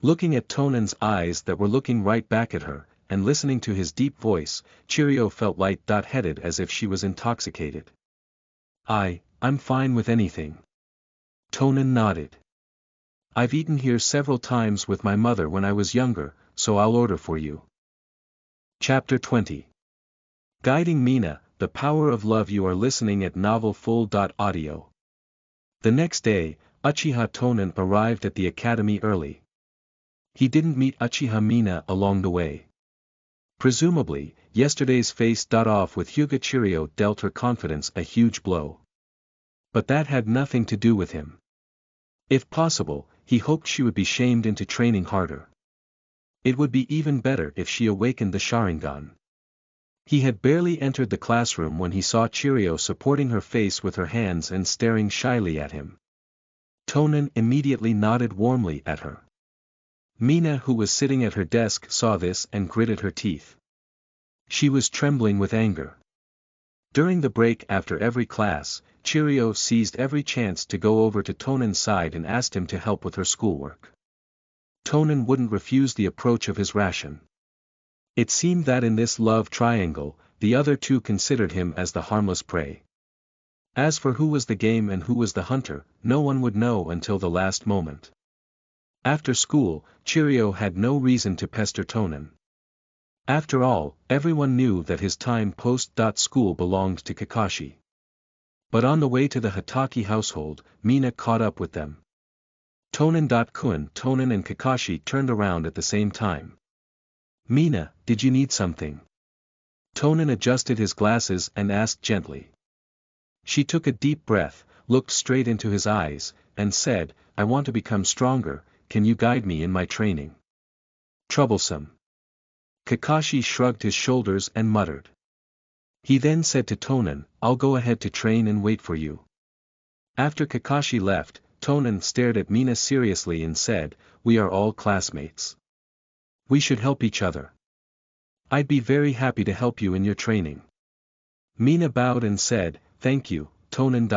Looking at Tonen's eyes that were looking right back at her, and listening to his deep voice, Chirio felt light-headed as if she was intoxicated. I'm fine with anything. Tonen nodded. I've eaten here several times with my mother when I was younger, so I'll order for you. Chapter 20. Guiding Mina, The Power of Love. You are listening at novelfull.audio. The next day, Uchiha Tonen arrived at the academy early. He didn't meet Uchiha Mina along the way. Presumably, yesterday's face-off with Hyuga Chirio dealt her confidence a huge blow. But that had nothing to do with him. If possible, he hoped she would be shamed into training harder. It would be even better if she awakened the Sharingan. He had barely entered the classroom when he saw Chirio supporting her face with her hands and staring shyly at him. Tonen immediately nodded warmly at her. Mina, who was sitting at her desk, saw this and gritted her teeth. She was trembling with anger. During the break after every class, Chirio seized every chance to go over to Tonen's side and asked him to help with her schoolwork. Tonen wouldn't refuse the approach of his ration. It seemed that in this love triangle, the other two considered him as the harmless prey. As for who was the game and who was the hunter, no one would know until the last moment. After school, Chirio had no reason to pester Tonen. After all, everyone knew that his time post-school belonged to Kakashi. But on the way to the Hitaki household, Mina caught up with them. Tonen and Kakashi turned around at the same time. "Mina, did you need something?" Tonen adjusted his glasses and asked gently. She took a deep breath, looked straight into his eyes, and said, "I want to become stronger, can you guide me in my training?" "Troublesome." Kakashi shrugged his shoulders and muttered. He then said to Tonen, "I'll go ahead to train and wait for you." After Kakashi left, Tonen stared at Mina seriously and said, "We are all classmates. We should help each other. I'd be very happy to help you in your training." Mina bowed and said, "Thank you, Tonen."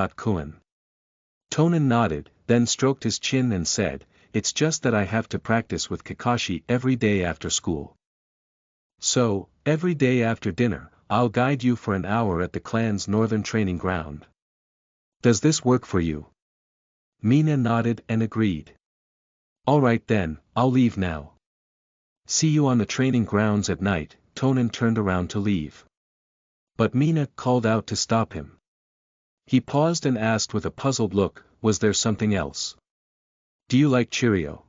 Tonen nodded, then stroked his chin and said, "It's just that I have to practice with Kakashi every day after school. So, every day after dinner, I'll guide you for an hour at the clan's northern training ground. Does this work for you?" Mina nodded and agreed. "Alright then, I'll leave now. See you on the training grounds at night." Tonen turned around to leave. But Mina called out to stop him. He paused and asked with a puzzled look, "Was there something else? Do you like Chirio?"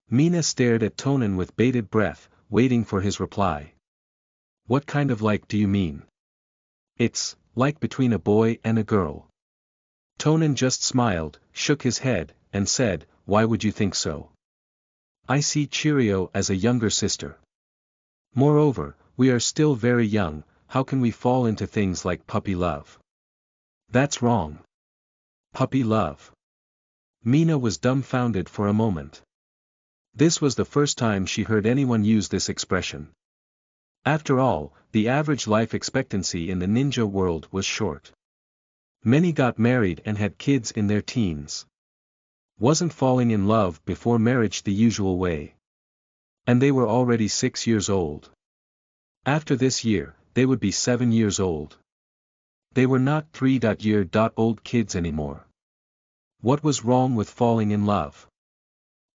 Mina stared at Tonen with bated breath, waiting for his reply. "What kind of like do you mean?" "It's like between a boy and a girl." Tonen just smiled, shook his head, and said, "Why would you think so? I see Chirio as a younger sister. Moreover, we are still very young, how can we fall into things like puppy love? That's wrong." Puppy love. Mina was dumbfounded for a moment. This was the first time she heard anyone use this expression. After all, the average life expectancy in the ninja world was short. Many got married and had kids in their teens. Wasn't falling in love before marriage the usual way? And they were already 6 years old. After this year, they would be 7 years old. They were not 3-year-old kids anymore. What was wrong with falling in love?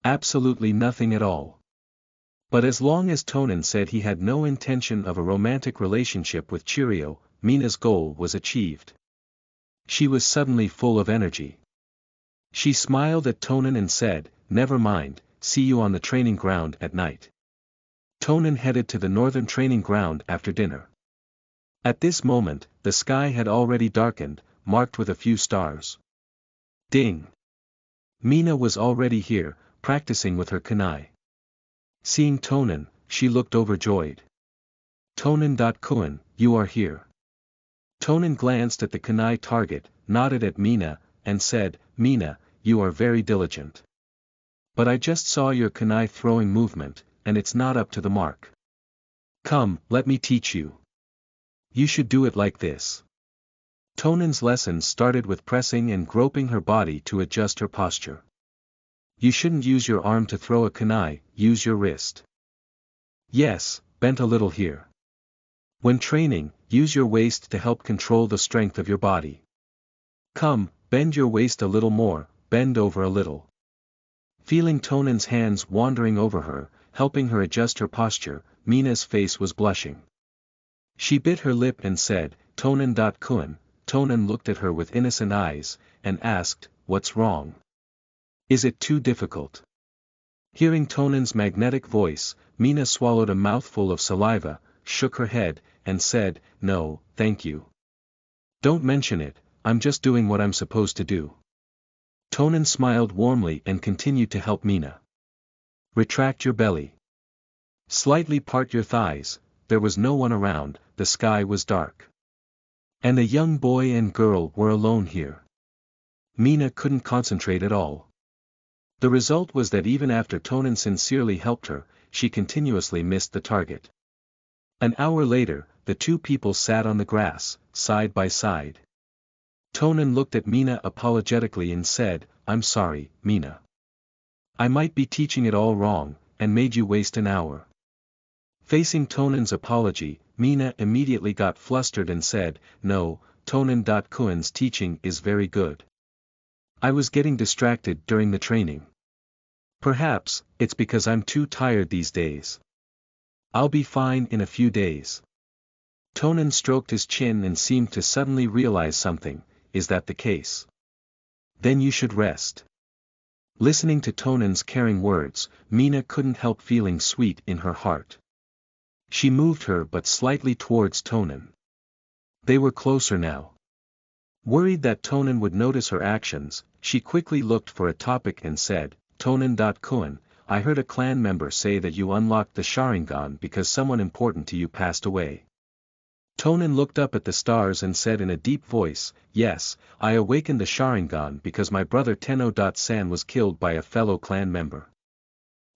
Absolutely nothing at all. But as long as Tonen said he had no intention of a romantic relationship with Chirio, Mina's goal was achieved. She was suddenly full of energy. She smiled at Tonen and said, "Never mind, see you on the training ground at night." Tonen headed to the northern training ground after dinner. At this moment, the sky had already darkened, marked with a few stars. Ding! Mina was already here, practicing with her kunai. Seeing Tonen, she looked overjoyed. "Tonen, you are here." Tonen glanced at the kunai target, nodded at Mina, and said, "Mina, you are very diligent. But I just saw your kunai throwing movement, and it's not up to the mark. Come, let me teach you. You should do it like this." Tonen's lessons started with pressing and groping her body to adjust her posture. "You shouldn't use your arm to throw a kunai, use your wrist. Yes, bent a little here. When training, use your waist to help control the strength of your body. Come, bend your waist a little more, bend over a little." Feeling Tonen's hands wandering over her, helping her adjust her posture, Mina's face was blushing. She bit her lip and said, "Tonen. Tonen looked at her with innocent eyes, and asked, "What's wrong? Is it too difficult?" Hearing Tonen's magnetic voice, Mina swallowed a mouthful of saliva, shook her head, and said, "No, thank you. Don't mention it, I'm just doing what I'm supposed to do." Tonen smiled warmly and continued to help Mina. "Retract your belly. Slightly part your thighs." There was no one around, the sky was dark. And a young boy and girl were alone here. Mina couldn't concentrate at all. The result was that even after Tonen sincerely helped her, she continuously missed the target. An hour later, the two people sat on the grass, side by side. Tonen looked at Mina apologetically and said, "I'm sorry, Mina. I might be teaching it all wrong, and made you waste an hour." Facing Tonen's apology, Mina immediately got flustered and said, "No, Tonen.Kuen's teaching is very good. I was getting distracted during the training. Perhaps, it's because I'm too tired these days. I'll be fine in a few days." Tonen stroked his chin and seemed to suddenly realize something. "Is that the case? Then you should rest." Listening to Tonen's caring words, Mina couldn't help feeling sweet in her heart. She moved her but slightly towards Tonen. They were closer now. Worried that Tonen would notice her actions, she quickly looked for a topic and said, "Tonen.Kuen, I heard a clan member say that you unlocked the Sharingan because someone important to you passed away." Tonen looked up at the stars and said in a deep voice, "Yes, I awakened the Sharingan because my brother Tenno.San was killed by a fellow clan member.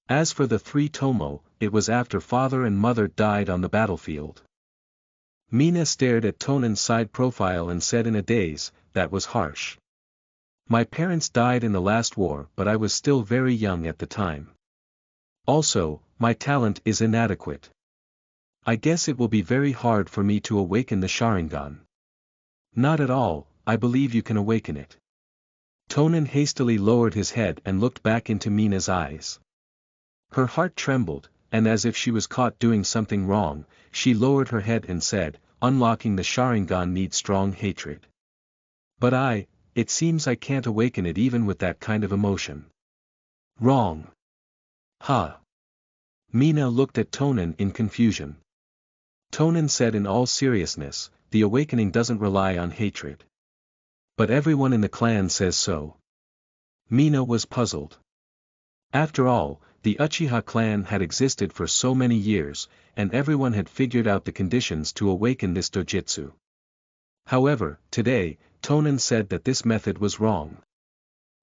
As for the three Tomo, it was after father and mother died on the battlefield." Mina stared at Tonen's side profile and said in a daze, "That was harsh. My parents died in the last war but I was still very young at the time. Also, my talent is inadequate. I guess it will be very hard for me to awaken the Sharingan." "Not at all, I believe you can awaken it." Tonen hastily lowered his head and looked back into Mina's eyes. Her heart trembled, and as if she was caught doing something wrong, she lowered her head and said, "Unlocking the Sharingan needs strong hatred. But it seems I can't awaken it even with that kind of emotion." "Wrong." "Huh?" Mina looked at Tonen in confusion. Tonen said in all seriousness, "The awakening doesn't rely on hatred. But everyone in the clan says so." Mina was puzzled. After all, the Uchiha clan had existed for so many years, and everyone had figured out the conditions to awaken this dojutsu. However, today, Tonen said that this method was wrong.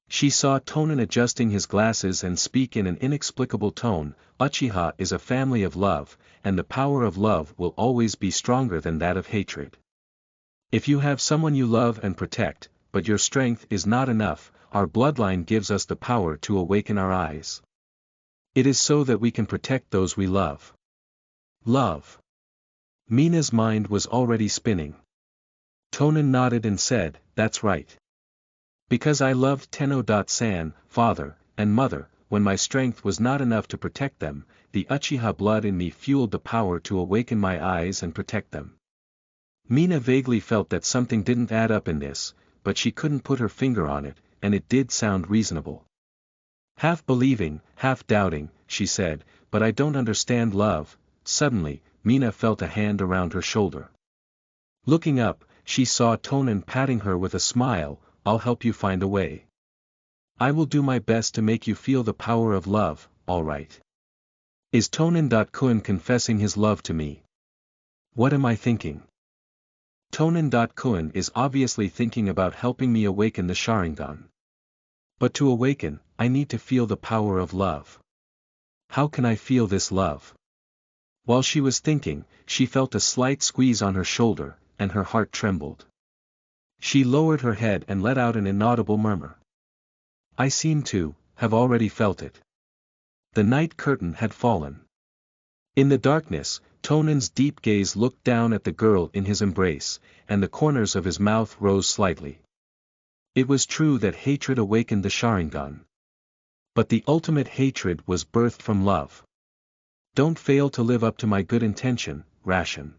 She saw Tonen adjusting his glasses and speak in an inexplicable tone, "Uchiha is a family of love, and the power of love will always be stronger than that of hatred. If you have someone you love and protect, but your strength is not enough, our bloodline gives us the power to awaken our eyes. It is so that we can protect those we love." Love. Mina's mind was already spinning. Tonen nodded and said, "That's right. Because I loved Tenno.San, father, and mother, when my strength was not enough to protect them, the Uchiha blood in me fueled the power to awaken my eyes and protect them." Mina vaguely felt that something didn't add up in this, but she couldn't put her finger on it, and it did sound reasonable. Half believing, half doubting, she said, "But I don't understand love." Suddenly, Mina felt a hand around her shoulder. Looking up, she saw Tonen patting her with a smile. "I'll help you find a way. I will do my best to make you feel the power of love, all right? Is Tonen.Kuen confessing his love to me? What am I thinking? Tonen.Kuen is obviously thinking about helping me awaken the Sharingan. But to awaken, I need to feel the power of love. How can I feel this love?" While she was thinking, she felt a slight squeeze on her shoulder, and her heart trembled. She lowered her head and let out an inaudible murmur. "I seem to have already felt it." The night curtain had fallen. In the darkness, Tonen's deep gaze looked down at the girl in his embrace, and the corners of his mouth rose slightly. It was true that hatred awakened the Sharingan. But the ultimate hatred was birthed from love. "Don't fail to live up to my good intention, Ration."